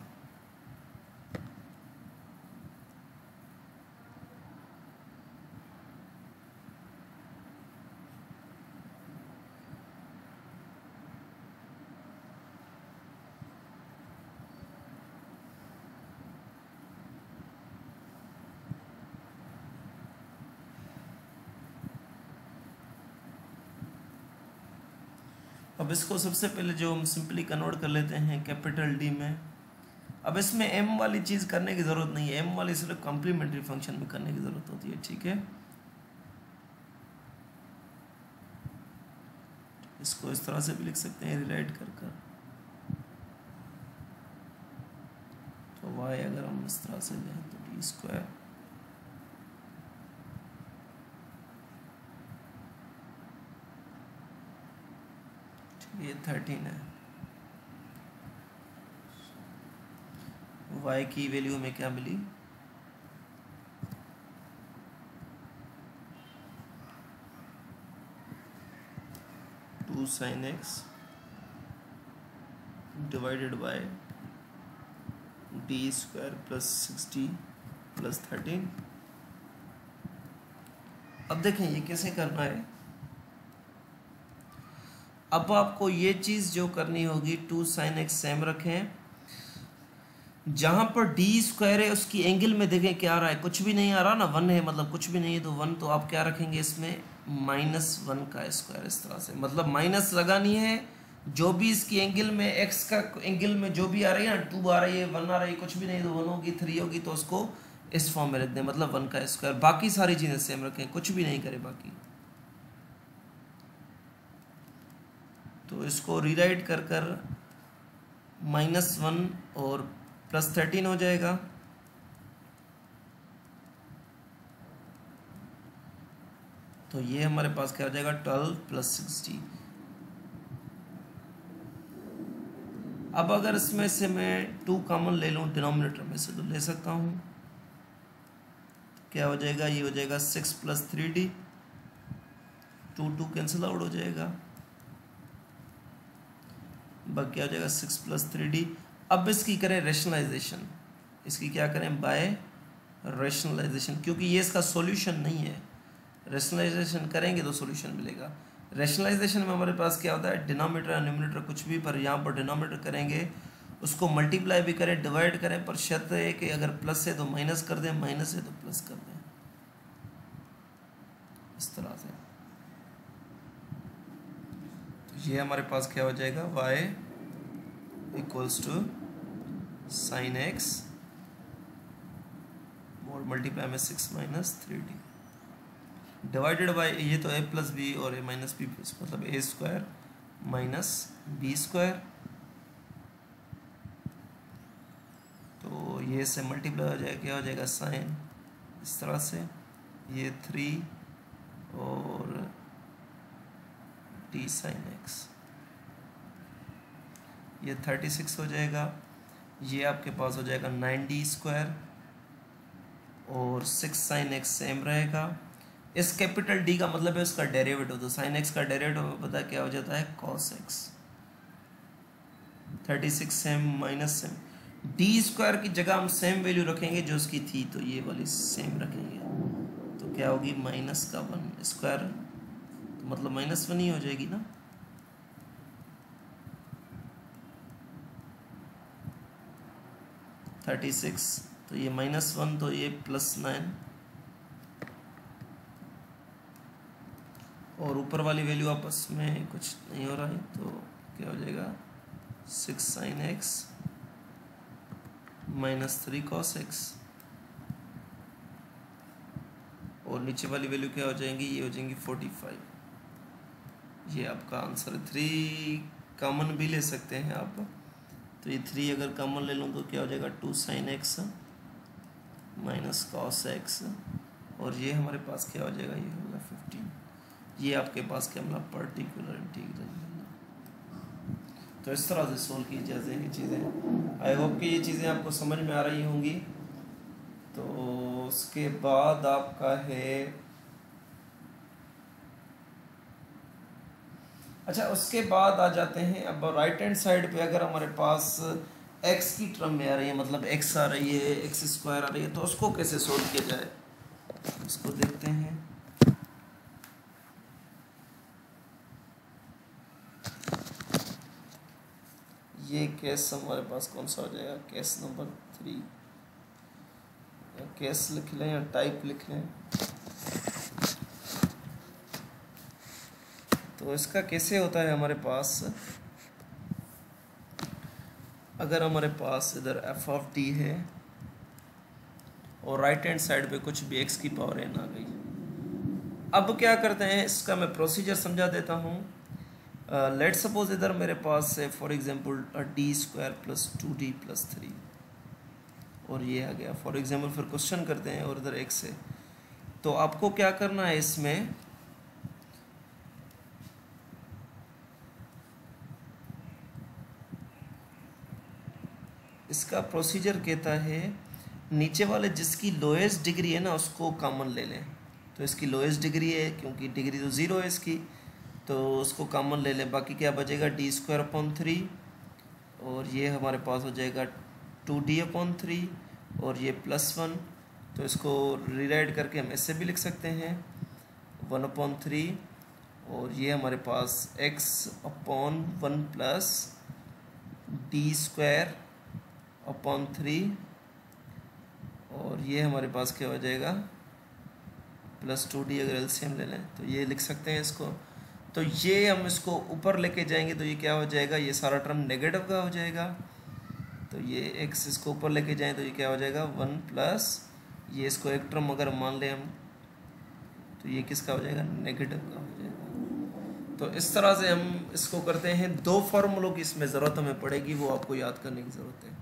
अब इसको सबसे पहले जो हम सिंपली कन्वर्ट कर लेते हैं कैपिटल D में, अब इसमें m वाली चीज़ करने की ज़रूरत नहीं है, m वाली सिर्फ कॉम्प्लीमेंट्री फंक्शन में करने की ज़रूरत होती है, ठीक है। इसको इस तरह से भी लिख सकते हैं रिलेट कर कर, तो y अगर हम इस तरह से लें तो डी स्क्वायर ये 13 है। y की वैल्यू में क्या मिली, 2 sin x divided by D square plus 60 plus 13। अब देखें ये कैसे करना है। अब आपको ये चीज़ जो करनी होगी, 2 sin x सेम रखें, जहां पर डी स्क्वायर है उसकी एंगल में देखें क्या आ रहा है, कुछ भी नहीं आ रहा ना, 1 है, मतलब कुछ भी नहीं है तो 1, तो आप क्या रखेंगे इसमें -1 का स्क्वायर, इस तरह से, मतलब माइनस लगानी है, जो भी इसकी एंगल में x का एंगल में जो भी आ रही है ना, 2 आ रही है, 1 आ रही है, कुछ भी नहीं तो 1 होगी, 3 होगी, तो उसको इस फॉर्म में रख दें, मतलब 1 का स्क्वायर। बाकी सारी चीज़ें सेम रखें, कुछ भी नहीं करें बाकी। तो इसको रीराइट कर कर -1 और प्लस 13 हो जाएगा, तो ये हमारे पास क्या हो जाएगा 12 प्लस 60। अब अगर इसमें से मैं 2 कॉमन ले लूँ डिनोमिनेटर में से, तो ले सकता हूँ, क्या हो जाएगा, ये हो जाएगा 6 प्लस 3d, 2 कैंसिल आउट हो जाएगा, बाकी क्या हो जाएगा 6 प्लस 3d। अब इसकी करें रेशनलाइजेशन, इसकी क्या करें बाय रेशनलाइजेशन, क्योंकि ये इसका सॉल्यूशन नहीं है, रेशनलाइजेशन करेंगे तो सॉल्यूशन मिलेगा। रेशनलाइजेशन में हमारे पास क्या होता है, डिनोमिनेटर और न्यूमरेटर कुछ भी, पर यहाँ पर डिनोमिनेटर करेंगे उसको मल्टीप्लाई भी करें, डिवाइड करें, पर शर्त है कि अगर प्लस है तो माइनस कर दें, माइनस है तो प्लस कर दें, इस तरह से। तो ये हमारे पास क्या हो जाएगा, y equals to sine x और मल्टीप्लाई में 6 माइनस 3d डिवाइडेड बाय, ये तो a प्लस बी और a माइनस बी, मतलब a square minus B square, तो ये से मल्टीप्लाई हो जाएगा, क्या हो जाएगा साइन, इस तरह से, ये 3 और d साइन x, ये 36 हो जाएगा, ये आपके पास हो जाएगा 9d स्क्वायर और 6 साइन x सेम रहेगा। इस कैपिटल D का मतलब है उसका डेरिवेटिव, तो साइन x का डेरिवेटिव पता क्या हो जाता है cos x, 36 same minus same, d square की जगह हम सेम वैल्यू रखेंगे जो उसकी थी, तो ये वाली सेम रखेंगे, तो क्या होगी माइनस का 1 स्क्वायर, तो मतलब -1 ही हो जाएगी ना। -36, तो ये -1, तो ये +9, और ऊपर वाली वैल्यू आपस में कुछ नहीं हो रहा है, तो क्या हो जाएगा 6 साइन x -3 cos x, और नीचे वाली वैल्यू क्या हो जाएंगी, ये हो जाएंगी 45। ये आपका आंसर है। 3 कॉमन भी ले सकते हैं आप, तो ये 3 अगर कॉमन ले लूँ तो क्या हो जाएगा 2 sine x minus cos x, और ये हमारे पास क्या हो जाएगा, ये होगा 15। ये आपके पास क्या मिला, पर्टिकुलर इंटीग्रल मिला। तो इस तरह से सोल्व की जाती हैं चीज़ें। आई होप कि ये चीज़ें आपको समझ में आ रही होंगी। तो उसके बाद आपका है, अच्छा उसके बाद आ जाते हैं, अब राइट हैंड साइड पे अगर हमारे पास x की टर्म में आ रही है, मतलब x आ रही है, x स्क्वायर आ रही है, तो उसको कैसे सोल्व किया जाए उसको देखते हैं। ये केस हमारे पास कौन सा हो जाएगा, केस नंबर 3, या केस लिख लें या टाइप लिख लें। तो इसका कैसे होता है हमारे पास, अगर हमारे पास इधर एफ ऑफ डी है और राइट हैंड साइड पे कुछ भी एक्स की पावर एन आ गई, अब क्या करते हैं, इसका मैं प्रोसीजर समझा देता हूँ। लेट सपोज इधर मेरे पास है for example D square plus 2d plus 3 और ये आ गया फॉर एग्जांपल। फिर क्वेश्चन करते हैं और इधर एक्स है, तो आपको क्या करना है, इसमें इसका प्रोसीजर कहता है नीचे वाले जिसकी लोएस्ट डिग्री है ना उसको कॉमन ले लें। तो इसकी लोएस्ट डिग्री है क्योंकि डिग्री तो 0 है इसकी, तो उसको कॉमन ले लें। बाकी क्या बचेगा, डी स्क्वायर अपॉन 3 और ये हमारे पास हो जाएगा 2d अपॉन 3 और ये +1। तो इसको रीराइट करके हम ऐसे भी लिख सकते हैं 1 अपॉन 3 और ये हमारे पास x upon 1 plus D square upon 3 और ये हमारे पास क्या हो जाएगा प्लस 2d। अगर एलसीएम ले लें तो ये लिख सकते हैं इसको। तो ये हम इसको ऊपर लेके जाएंगे तो ये क्या हो जाएगा, ये सारा टर्म नेगेटिव का हो जाएगा। तो ये x इसको ऊपर लेके जाएं तो ये क्या हो जाएगा 1 प्लस ये इसको एक टर्म अगर मान लें हम तो ये किसका हो जाएगा, नेगेटिव का हो जाएगा। तो इस तरह से हम इसको करते हैं। 2 फार्मूलों की इसमें ज़रूरत हमें पड़ेगी, वो आपको याद करने की ज़रूरत है।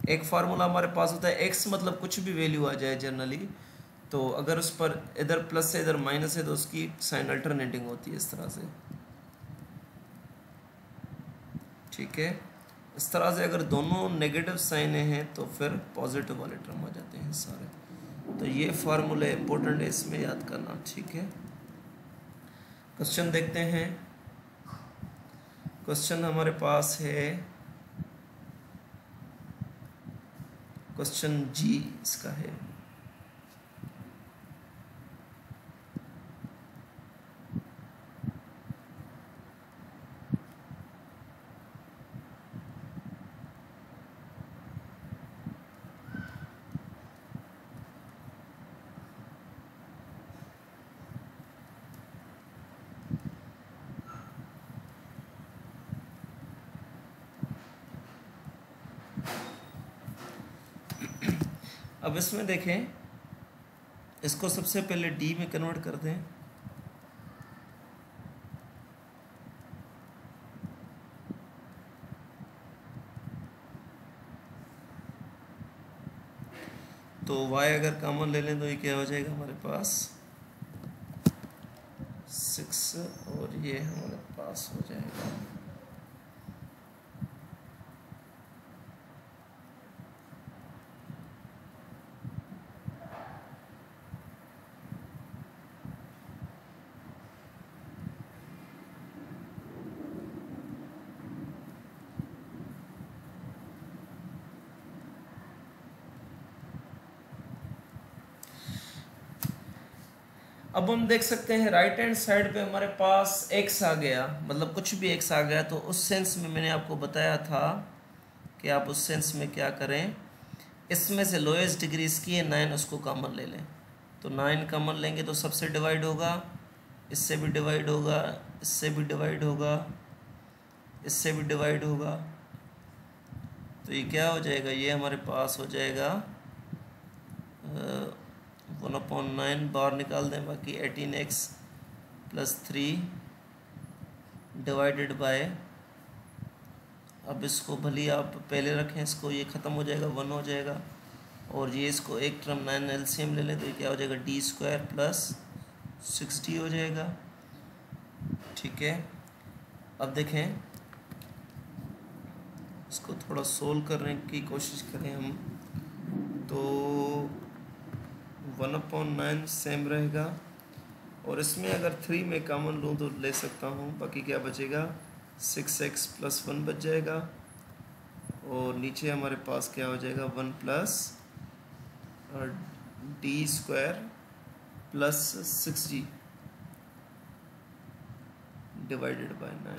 एक फार्मूला हमारे पास होता है x मतलब कुछ भी वैल्यू आ जाए जनरली, तो अगर उस पर इधर प्लस है इधर माइनस है तो उसकी साइन अल्टरनेटिंग होती है इस तरह से, ठीक है। इस तरह से अगर दोनों नेगेटिव साइन हैं तो फिर पॉजिटिव वाले टर्म हो जाते हैं सारे। तो ये फार्मूला इंपॉर्टेंट है, इसमें याद करना, ठीक है। क्वेश्चन देखते हैं। क्वेश्चन हमारे पास है क्वेश्चन जी इसका है। अब इसमें देखें, इसको सबसे पहले डी में कन्वर्ट कर दें। तो y अगर कॉमन ले लें तो ये क्या हो जाएगा हमारे पास 6 और ये हमारे पास हो जाएगा अब हम देख सकते हैं राइट हैंड साइड पे हमारे पास x आ गया, मतलब कुछ भी x आ गया। तो उस सेंस में मैंने आपको बताया था कि आप उस सेंस में क्या करें, इसमें से लोएस्ट डिग्री इसकी है 9, उसको कॉमन ले लें। तो 9 कॉमन लेंगे तो सबसे डिवाइड होगा, इससे भी डिवाइड होगा, इससे भी डिवाइड होगा, इससे भी डिवाइड होगा। तो ये क्या हो जाएगा, ये हमारे पास हो जाएगा 1/9 बाहर निकाल दें, बाकी 18x + 3 डिवाइडेड बाय, अब इसको भली आप पहले रखें, इसको ये ख़त्म हो जाएगा 1 हो जाएगा और ये इसको एक टर्म 9 एलसीएम ले लें तो ये क्या हो जाएगा डी स्क्वायर प्लस 6d हो जाएगा, ठीक है। अब देखें, इसको थोड़ा सोल्व करने की कोशिश करें हम, तो 1/9 सेम रहेगा और इसमें अगर 3 में कॉमन लूँ तो ले सकता हूँ, बाकी क्या बचेगा 6x + 1 बच जाएगा और नीचे हमारे पास क्या हो जाएगा 1 plus D square plus 6d divided by 9,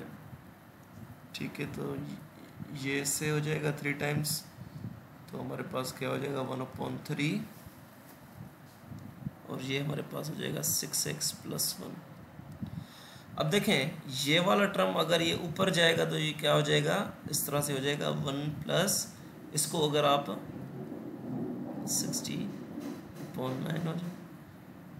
ठीक है। तो ये से हो जाएगा 3 टाइम्स, तो हमारे पास क्या हो जाएगा 1/3 और ये हमारे पास हो जाएगा 6x + 1। अब देखें ये वाला टर्म अगर ये ऊपर जाएगा तो ये क्या हो जाएगा, इस तरह से हो जाएगा 1 प्लस, इसको अगर आप 60/9 हो जाए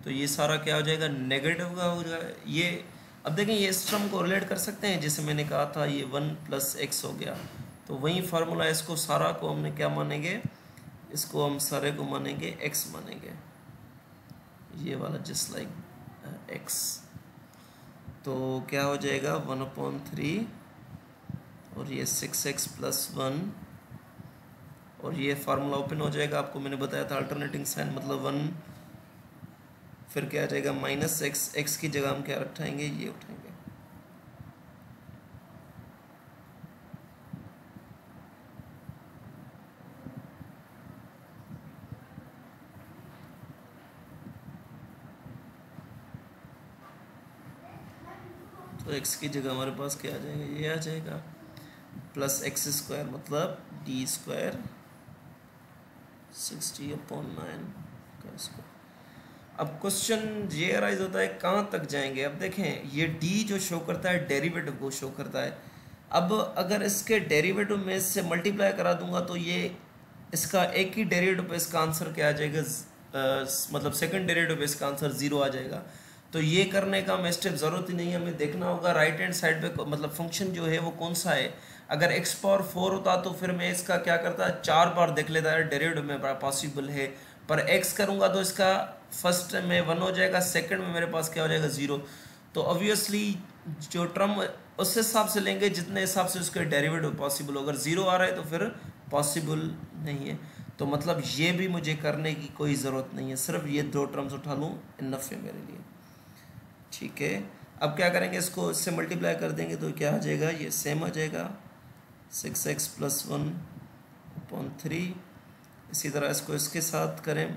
तो ये सारा क्या हो जाएगा, नेगेटिव का हो जाएगा ये। अब देखें ये इस टर्म को रिलेट कर सकते हैं, जैसे मैंने कहा था ये 1 + x हो गया, तो वही फार्मूला, इसको सारा को हमने क्या मानेंगे, इसको हम सारे को मानेंगे x मानेंगे, ये वाला जस्ट लाइक x। तो क्या हो जाएगा 1/3 और ये 6x + 1 और ये फार्मूला ओपन हो जाएगा। आपको मैंने बताया था अल्टरनेटिंग साइन मतलब 1, फिर क्या आ जाएगा -x, x की जगह हम क्या उठाएंगे, ये उठाएंगे। तो x की जगह हमारे पास क्या आ जाएगा, ये आ जाएगा +x² मतलब d² 60/9 का स्क्वायर। अब क्वेश्चन ये अराइज होता है कहाँ तक जाएंगे। अब देखें ये d जो शो करता है डेरिवेटिव को शो करता है। अब अगर इसके डेरिवेटिव में इससे मल्टीप्लाई करा दूंगा तो ये इसका एक ही डेरिवेटिव पे इसका आंसर क्या आ जाएगा, मतलब सेकंड डेरिवेटिव पे इसका आंसर 0 आ जाएगा। तो ये करने का हमें स्टेप ज़रूरत ही नहीं है, हमें देखना होगा राइट हैंड साइड पे मतलब फंक्शन जो है वो कौन सा है। अगर x⁴ होता तो फिर मैं इसका क्या करता, 4 बार देख लेता है डेरिवेटिव में पॉसिबल है, पर x करूँगा तो इसका फर्स्ट में 1 हो जाएगा, सेकंड में मेरे पास क्या हो जाएगा 0। तो ऑब्वियसली जो टर्म उस हिसाब से लेंगे जितने हिसाब से उसके डेरिवेटिव पॉसिबल हो, अगर 0 आ रहा है तो फिर पॉसिबल नहीं है। तो मतलब ये भी मुझे करने की कोई ज़रूरत नहीं है, सिर्फ ये 2 टर्म्स उठा लूँ इनफ है मेरे लिए। ठीक है, अब क्या करेंगे, इसको इससे मल्टीप्लाई कर देंगे तो क्या आ जाएगा, ये सेम आ जाएगा 6x + 1/3। इसी तरह इसको इसके साथ करें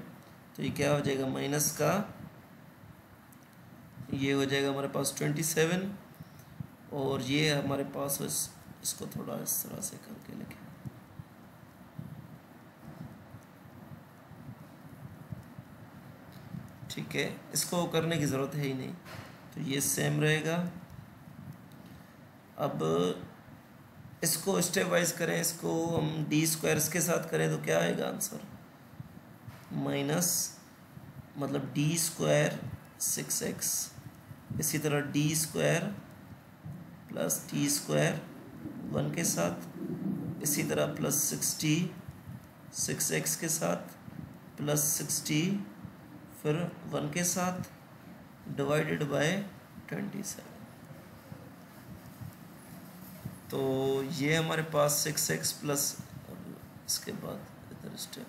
तो ये क्या हो जाएगा, माइनस का ये हो जाएगा हमारे पास 27 और ये हमारे पास इसको थोड़ा इस तरह से करके लिखें। ठीक है, इसको करने की ज़रूरत है ही नहीं, तो ये सेम रहेगा। अब इसको स्टेप वाइज करें, इसको हम d² इसके साथ करें तो क्या आएगा आंसर, माइनस मतलब d² 6x, इसी तरह d² + t² 1 के साथ, इसी तरह +60 6x के साथ +60 फिर 1 के साथ डिवाइडेड बाय 27। तो ये हमारे पास 6x प्लस, इसके बाद इधर step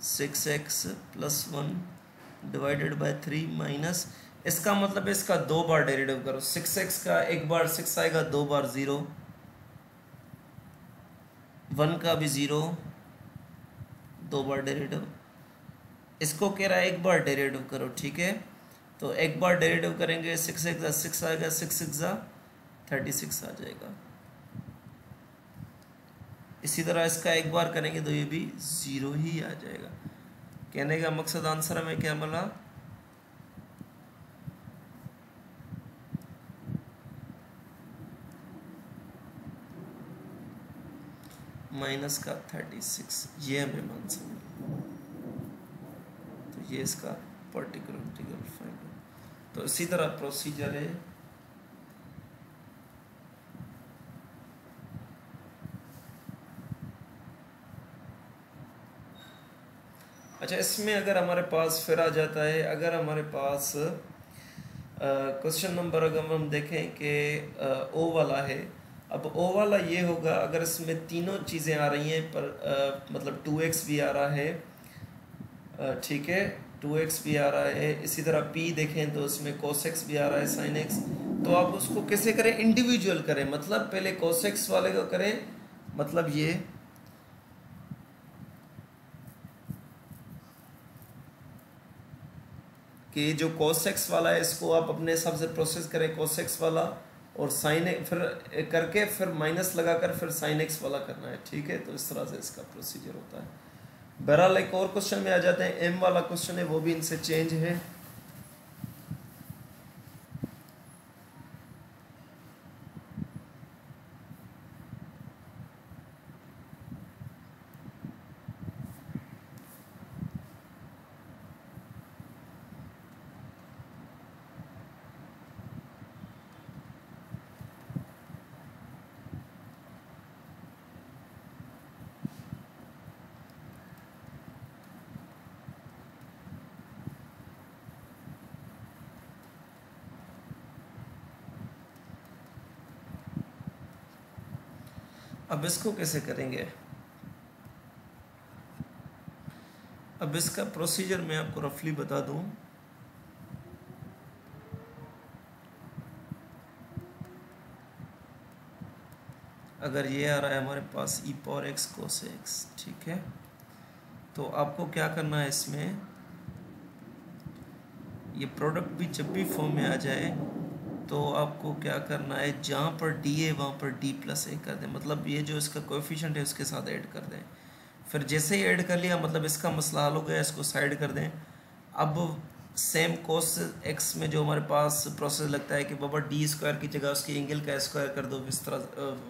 6x + 1 divided by 3 minus, इसका मतलब इसका 2 बार डेरिवेटिव करो। 6x का एक बार 6 आएगा, 2 बार 0, 1 का भी 0, 2 बार डेरिवेटिव। इसको कह रहा है एक बार डेरिवेटिव करो, ठीक है, तो एक बार डेरिवेटिव करेंगे 6x 6 आएगा, 6 36 आ जाएगा। इसी तरह इसका एक बार करेंगे तो ये भी 0 ही आ जाएगा। कहने का मकसद आंसर हमें क्या मिला, माइनस का 36, ये हमें आंसर मिला। तो ये इसका पर्टिकुलर इंटीग्रल फाइंड हो। तो इसी तरह प्रोसीजर है। अच्छा, इसमें अगर हमारे पास फिर आ जाता है, अगर हमारे पास क्वेश्चन नंबर अगर हम देखें कि ओ वाला है, अब ओ वाला ये होगा अगर इसमें तीनों चीज़ें आ रही हैं पर मतलब 2x भी आ रहा है, ठीक है, 2x भी आ रहा है, इसी तरह p देखें तो इसमें cos x भी आ रहा है, sin x। तो आप उसको कैसे करें, इंडिविजुअल करें, मतलब पहले cos x वाले को करें, मतलब ये कि जो cos x वाला है इसको आप अपने हिसाब से प्रोसेस करें, cos x वाला, और sin फिर करके फिर माइनस लगाकर फिर sin x वाला करना है, ठीक है। तो इस तरह से इसका प्रोसीजर होता है। बहरहाल एक और क्वेश्चन में आ जाते हैं, m वाला क्वेश्चन है, वो भी इनसे चेंज है। अब इसको कैसे करेंगे? अब इसका प्रोसीजर मैं आपको रफली बता दूं। अगर ये आ रहा है हमारे पास e power x cos x, ठीक है, तो आपको क्या करना है, इसमें ये प्रोडक्ट भी जब भी फॉर्म में आ जाए तो आपको क्या करना है, जहाँ पर d है वहाँ पर d प्लस a कर दें, मतलब ये जो इसका कोएफिशिएंट है उसके साथ ऐड कर दें। फिर जैसे ही ऐड कर लिया मतलब इसका मसला हल हो गया, इसको साइड कर दें। अब सेम cos x में जो हमारे पास प्रोसेस लगता है कि बाबा डी स्क्वायर की जगह उसके एंगल का स्क्वायर कर दो, इस तरह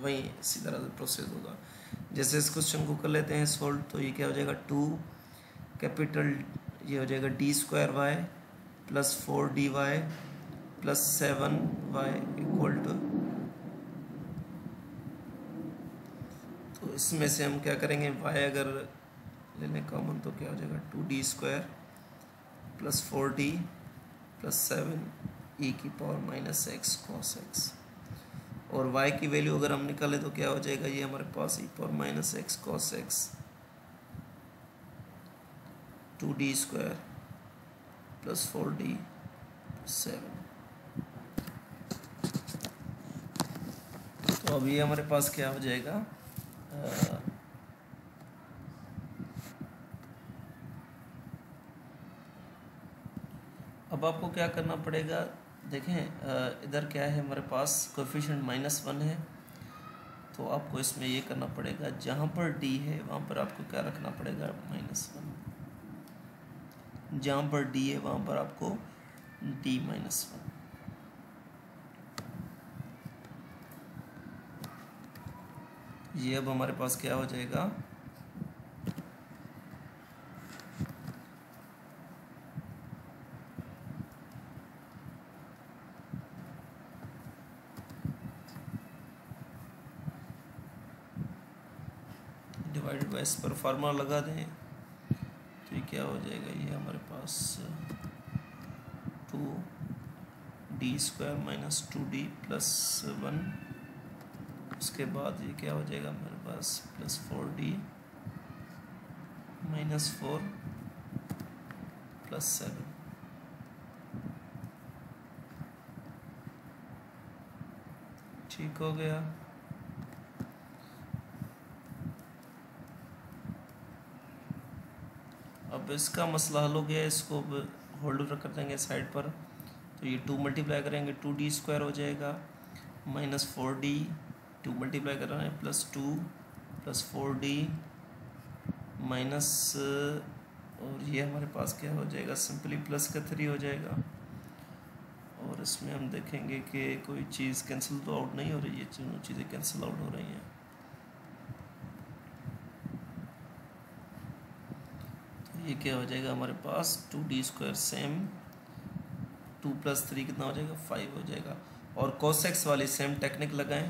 वही इसी तरह से प्रोसेस होगा। जैसे इस क्वेश्चन को कर लेते हैं सोल्व, तो ये क्या हो जाएगा, 2 कैपिटल ये हो जाएगा D square Y plus 4dy plus 7y equal to, तो इसमें से हम क्या करेंगे, y अगर ले लें कॉमन तो क्या हो जाएगा, 2d square plus 4d plus 7 e की power minus x cos x, और y की वैल्यू अगर हम निकालें तो क्या हो जाएगा, ये हमारे पास e power minus x cos x 2d square plus 4d 7। तो अब ये हमारे पास क्या हो जाएगा, अब आपको क्या करना पड़ेगा, देखें इधर क्या है हमारे पास कोएफिशिएंट -1 है, तो आपको इसमें ये करना पड़ेगा, जहाँ पर d है वहाँ पर आपको क्या रखना पड़ेगा, -1, जहाँ पर d है वहाँ पर आपको d -1। ये अब हमारे पास क्या हो जाएगा, डिवाइडेड बाय, इस पर फार्मूला लगा दें तो ये क्या हो जाएगा, ये हमारे पास 2d square minus 2d plus 1, उसके बाद ये क्या हो जाएगा हमारे पास प्लस 4d माइनस 4 प्लस 7। ठीक हो गया। अब इसका मसला हल हो गया, इसको होल्ड कर देंगे साइड पर, तो ये 2 मल्टीप्लाई करेंगे 2d स्क्वायर हो जाएगा माइनस 4d, 2 मल्टीप्लाई कर रहे हैं प्लस 2 प्लस 4d माइनस, और ये हमारे पास क्या हो जाएगा, सिंपली प्लस का 3 हो जाएगा, और इसमें हम देखेंगे कि कोई चीज़ कैंसिल तो आउट नहीं हो रही है, दोनों चीज़ें कैंसिल आउट हो रही हैं। तो ये क्या हो जाएगा हमारे पास 2d स्क्वायर सेम 2 प्लस 3 कितना हो जाएगा, 5 हो जाएगा। और cos x वाली सेम टेक्निक लगाएं,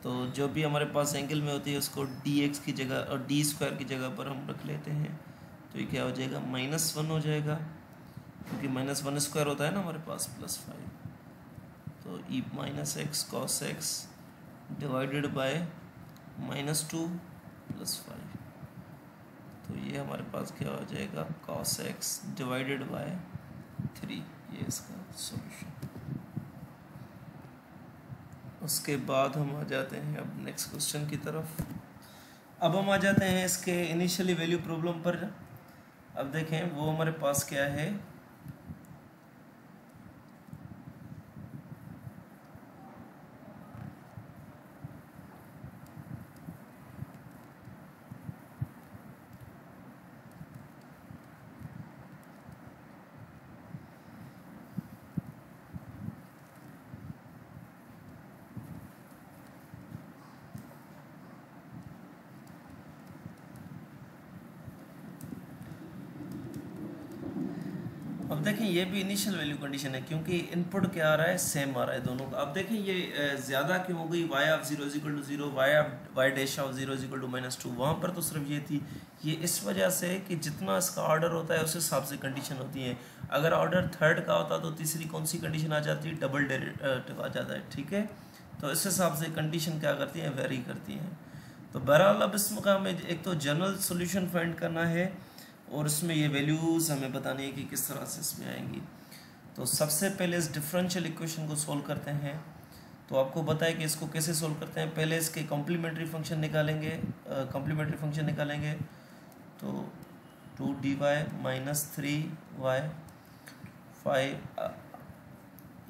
तो जो भी हमारे पास एंगल में होती है उसको dx की जगह और d स्क्वायर की जगह पर हम रख लेते हैं, तो ये क्या हो जाएगा -1 हो जाएगा, क्योंकि -1 स्क्वायर होता है ना हमारे पास प्लस 5, तो e minus x cos x divided by -2 plus 5, तो ये हमारे पास क्या हो जाएगा cos x डिवाइडेड बाय 3, ये इसका सॉल्यूशन। उसके बाद हम आ जाते हैं अब नेक्स्ट क्वेश्चन की तरफ। अब हम आ जाते हैं इसके इनिशियली वैल्यू प्रॉब्लम पर। अब देखें वो हमारे पास क्या है, अब देखें ये भी इनिशियल वैल्यू कंडीशन है, क्योंकि इनपुट क्या आ रहा है, सेम आ रहा है दोनों का। अब देखें ये ज़्यादा क्यों हो गई, y of 0 equal to 0, y dash of 0 equal to -2, वहाँ पर तो सिर्फ ये थी। ये इस वजह से कि जितना इसका ऑर्डर होता है उस हिसाब से कंडीशन होती है। अगर ऑर्डर थर्ड का होता तो तीसरी कौन सी कंडीशन आ जाती है, डबल डेरिवेटिव आ जाता है, ठीक है। तो इस हिसाब से कंडीशन क्या करती है, वेरी करती हैं। तो बहरहाल अब इसमें का हमें एक तो जनरल सॉल्यूशन फाइंड करना है और इसमें ये वैल्यूज़ हमें बतानी है कि किस तरह से इसमें आएंगी। तो सबसे पहले इस डिफरेंशियल इक्वेशन को सोल्व करते हैं। तो आपको बताया कि इसको कैसे सोल्व करते हैं। पहले इसके कॉम्प्लीमेंट्री फंक्शन निकालेंगे, तो 2dy माइनस 3y 5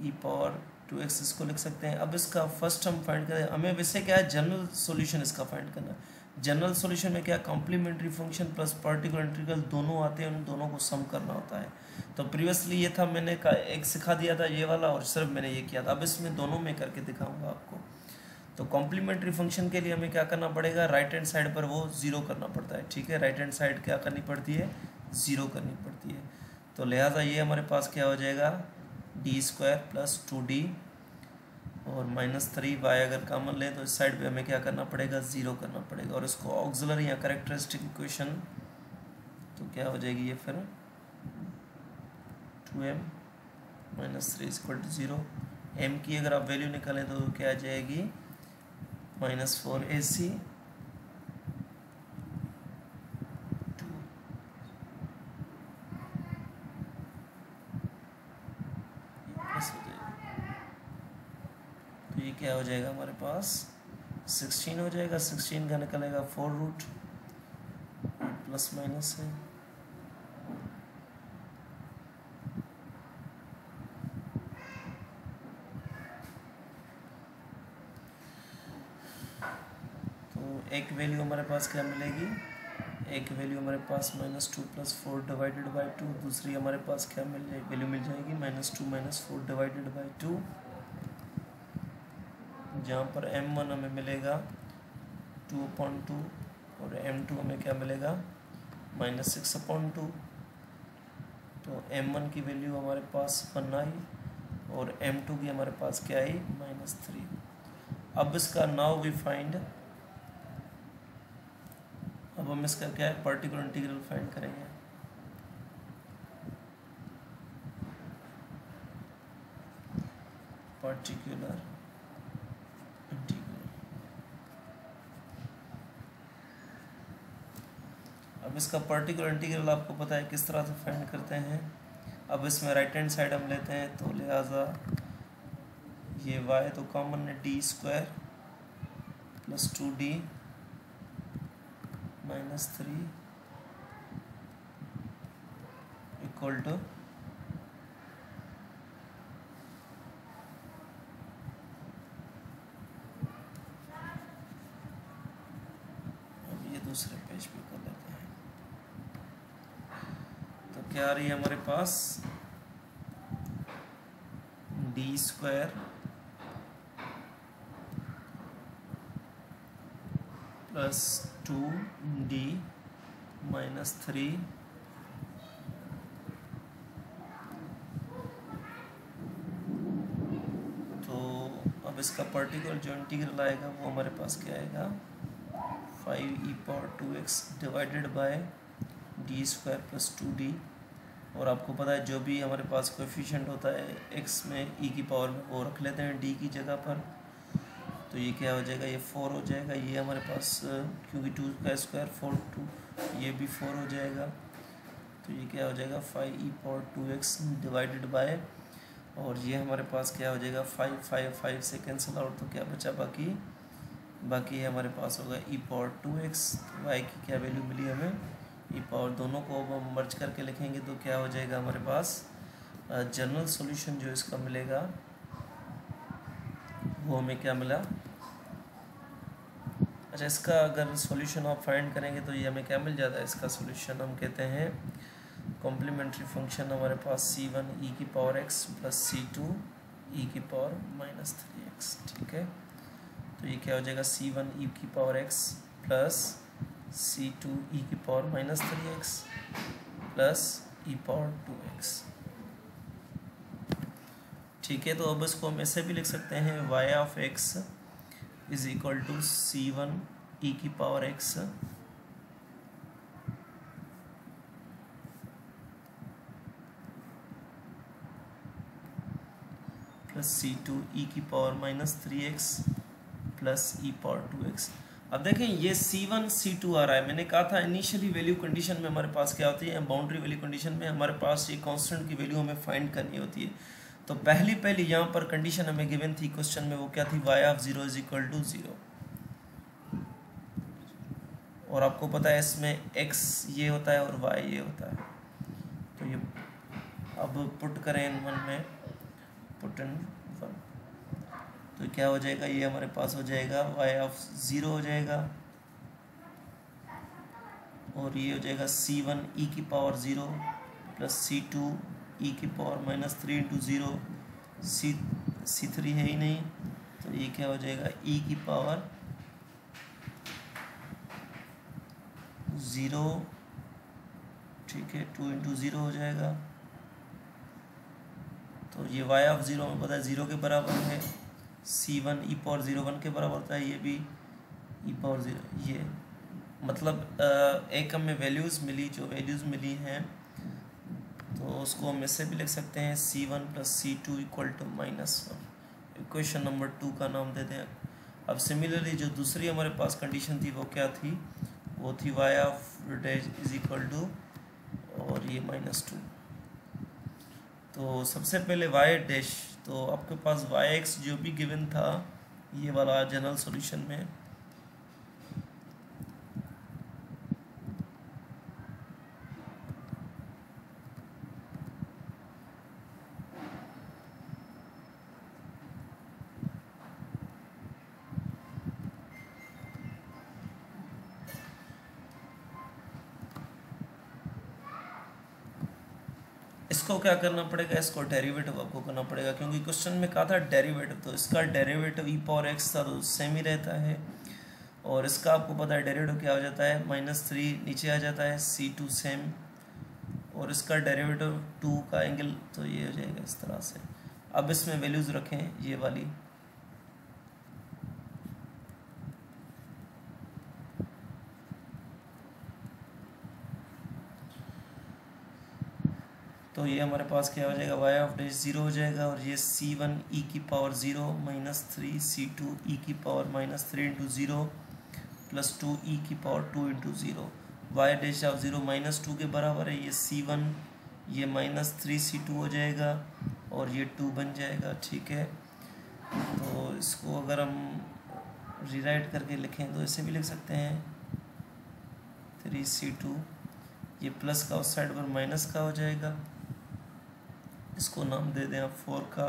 ई पावर 2x इसको लिख सकते हैं। अब इसका फर्स्ट हम फाइंड करें, हमें वैसे क्या है जनरल सॉल्यूशन इसका फाइंड करना है। जनरल सॉल्यूशन में क्या complementary function plus particular integral दोनों आते हैं, उन दोनों को सम करना होता है। तो प्रीवियसली ये था, मैंने एक सिखा दिया था ये वाला और सिर्फ मैंने ये किया था। अब इसमें दोनों में करके दिखाऊंगा आपको। तो कॉम्प्लीमेंट्री फंक्शन के लिए हमें क्या करना पड़ेगा, राइट हैंड साइड पर वो जीरो करना पड़ता है। ठीक है, राइट हैंड साइड क्या करनी पड़ती है, जीरो करनी पड़ती है। तो लिहाजा ये हमारे पास क्या हो जाएगा, d² प्लस 2d और माइनस 3y अगर कॉमन लें तो इस साइड पे हमें क्या करना पड़ेगा, ज़ीरो करना पड़ेगा। और इसको ऑक्सिलरी या कैरेक्टरिस्टिक इक्वेशन तो क्या हो जाएगी ये फिर 2m minus 3 equal to 0। m की अगर आप वैल्यू निकालें तो क्या आ जाएगी, माइनस 4ac 2 तो ये क्या हो जाएगा हमारे पास 16 हो जाएगा। 16 का निकलेगा 4 रूट प्लस माइनस है। तो एक वैल्यू हमारे पास क्या मिलेगी, एक वैल्यू हमारे पास -2 प्लस 4 डिवाइडेड बाई 2, दूसरी हमारे पास क्या वैल्यू मिल जाएगी -2 माइनस 4 डिवाइडेड बाई 2, जहाँ पर m1 हमें मिलेगा 2/2 और m2 हमें क्या मिलेगा -6/2। तो m1 की वैल्यू हमारे पास 1 आई और m2 की हमारे पास क्या आई -3। अब इसका नाउ वी फाइंड, अब हम इसका क्या है पर्टिकुलर इंटीग्रल फाइंड करेंगे। पर्टिकुलर इंटीग्रल, अब इसका पर्टिकुलर इंटीग्रल आपको पता है किस तरह से फाइंड करते हैं। अब इसमें राइट हैंड साइड हम लेते हैं तो लिहाजा ये y तो कॉमन है d² plus 2d minus 3 equal to दूसरे पेज पे कर लेते हैं। तो क्या आ रही है हमारे पास d² प्लस 2d माइनस 3 तो अब इसका पर्टिकुलर जो इंटीग्रल आएगा वो हमारे पास क्या आएगा 5e power 2x divided by d² plus 2d। और आपको पता है जो भी हमारे पास कोएफिशिएंट होता है x में e की पावर में वो रख लेते हैं d की जगह पर। तो ये क्या हो जाएगा, ये 4 हो जाएगा। ये हमारे पास क्योंकि 2 का स्क्वायर 4 2 ये भी 4 हो जाएगा। तो ये क्या हो जाएगा 5e power 2x divided by, और ये हमारे पास क्या हो जाएगा 5 से कैंसिल आउट, तो क्या बचा बाकी हमारे पास होगा e पावर 2x। y की क्या वैल्यू मिली हमें e पावर, दोनों को अब हम मर्ज करके लिखेंगे तो क्या हो जाएगा हमारे पास जनरल सॉल्यूशन जो इसका मिलेगा वो हमें क्या मिला। अच्छा, इसका अगर सॉल्यूशन आप फाइंड करेंगे तो ये हमें क्या मिल जाता है, इसका सॉल्यूशन हम कहते हैं कॉम्प्लीमेंट्री फंक्शन हमारे पास c1 e की power x plus c2 e की पावर माइनस 3x। ठीक है, तो ये क्या हो जाएगा c1 e की power x plus c2 e की power minus 3x plus e power 2x। ठीक है, तो अब इसको हम ऐसे भी लिख सकते हैं y of x is equal to c1 e की power x plus c2 e की power minus 3x plus e power 2x। अब देखें ये C1 C2 आ रहा है। मैंने कहा था इनिशियली वैल्यू कंडीशन में हमारे पास क्या होती है, बाउंड्री वैल्यू कंडीशन में हमारे पास ये कांस्टेंट की वैल्यू हमें फाइंड करनी होती है। तो पहली यहाँ पर कंडीशन हमें गिवन थी क्वेश्चन में, वो क्या थी, y of 0 is equal to 0। और आपको पता है इसमें x ये होता है और y ये होता है। तो ये अब पुट करें इन वन में, पुट इन वन, तो क्या हो जाएगा, ये हमारे पास हो जाएगा y ऑफ 0 हो जाएगा और ये हो जाएगा C1 e की पावर 0 प्लस C2 e की पावर -3 इंटू 0, C3 है ही नहीं, तो ये क्या हो जाएगा e की पावर 0, ठीक है, 2 इंटू 0 हो जाएगा। तो ये y ऑफ 0 में पता है 0 के बराबर है, C1 e पावर 0 1 के बराबर होता है, ये भी e पावर 0, ये मतलब एक हमें वैल्यूज़ मिली, जो वैल्यूज़ मिली हैं तो उसको हम इससे भी लिख सकते हैं C1 plus C2 equal to -1। Equation number 2 का नाम दे दें। अब सिमिलरली जो दूसरी हमारे पास कंडीशन थी वो क्या थी, वो थी y of dash is equal to और ये -2। तो सबसे पहले y डैश, तो आपके पास yx जो भी गिवन था ये वाला जनरल सॉल्यूशन में, इसको क्या करना पड़ेगा, इसको डेरिवेटिव आपको करना पड़ेगा, क्योंकि क्वेश्चन में कहा था डेरिवेटिव, तो इसका डेरिवेटिव e पावर x था तो सेम ही रहता है। और इसका आपको पता है डेरिवेटिव क्या हो जाता है, -3 नीचे आ जाता है, C2 सेम, और इसका डेरिवेटिव 2 का एंगल, तो ये हो जाएगा इस तरह से। अब इसमें वैल्यूज़ रखें ये वाली, तो ये हमारे पास क्या हो जाएगा, y ऑफ डैश 0 हो जाएगा, और ये C1 e की पावर 0 -3 C2 e की पावर -3 इंटू 0 प्लस 2 e की power 2 into 0, y dash of 0 -2 के बराबर है, ये C1 ये -3 C2 हो जाएगा और ये 2 बन जाएगा, ठीक है। तो इसको अगर हम रीराइट करके लिखें तो ऐसे भी लिख सकते हैं 3 C2, ये प्लस का उस साइड पर माइनस का हो जाएगा, इसको नाम दे दें आप 4 का।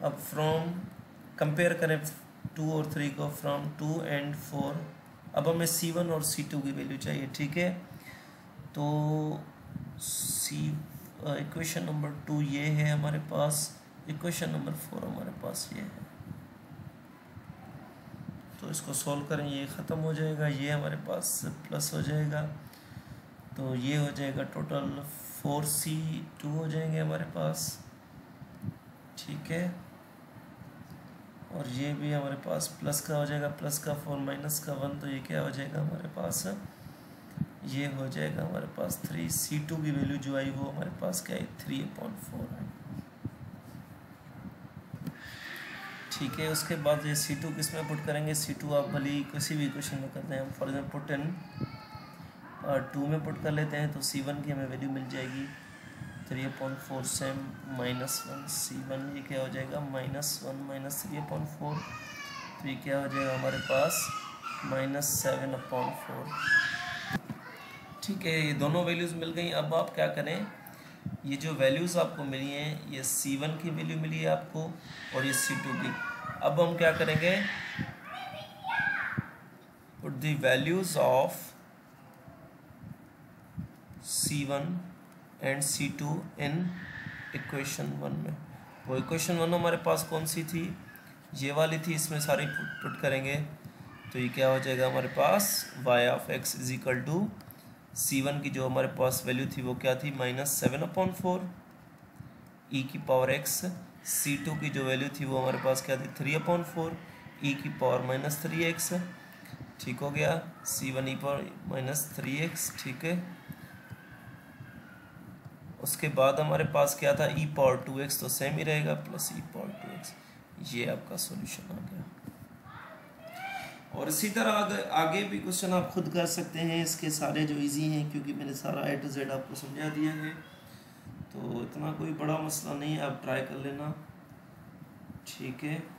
अब फ्रॉम कंपेयर करें 2 और 3 को, फ्रॉम 2 एंड 4, अब हमें C1 और C2 की वैल्यू चाहिए, ठीक है। तो इक्वेशन नंबर 2 ये है हमारे पास, इक्वेशन नंबर 4 हमारे पास ये है। तो इसको सॉल्व करें, ये ख़त्म हो जाएगा, ये हमारे पास प्लस हो जाएगा, तो ये हो जाएगा टोटल 4C2 हो जाएंगे हमारे पास, ठीक है। और ये भी हमारे पास प्लस का हो जाएगा, प्लस का 4 माइनस का 1, तो ये क्या हो जाएगा हमारे पास, ये हो जाएगा हमारे पास 3C2 की वैल्यू जो आई वो हमारे पास क्या है 3/4 है, ठीक है। उसके बाद ये C2 किस में पुट करेंगे, C2 आप भले किसी भी इक्वेशन में करते हैं, हम फॉर एग्जाम्पल पुट इन 2 में पुट कर लेते हैं, तो C1 की हमें वैल्यू मिल जाएगी 3/4 सेम -1, C1 ये क्या हो जाएगा -1 -3/4, तो ये क्या हो जाएगा हमारे पास -7/4, ठीक है। ये दोनों वैल्यूज़ मिल गई। अब आप क्या करें, ये जो वैल्यूज़ आपको मिली हैं, ये C1 की वैल्यू मिली है आपको और ये C2 की। अब हम क्या करेंगे, put the values of C1 and C2 in equation 1 में। वो इक्वेशन 1 हमारे पास कौन सी थी, ये वाली थी, इसमें सारी पुट करेंगे, तो ये क्या हो जाएगा हमारे पास y of x is equal to C1 की जो हमारे पास वैल्यू थी वो क्या थी -7/4 e की पावर x, C2 की जो वैल्यू थी वो हमारे पास क्या थी 3/4 e की पावर -3x, ठीक हो गया, C1 e पावर -3x, ठीक है। उसके बाद हमारे पास क्या था e पावर 2x, तो सेम ही रहेगा, प्लस e पावर 2x, ये आपका सॉल्यूशन आ गया। और इसी तरह आगे भी क्वेश्चन आप खुद कर सकते हैं, इसके सारे जो इजी हैं, क्योंकि मैंने सारा A to Z आपको समझा दिया है, तो इतना कोई बड़ा मसला नहीं है, आप ट्राई कर लेना, ठीक है।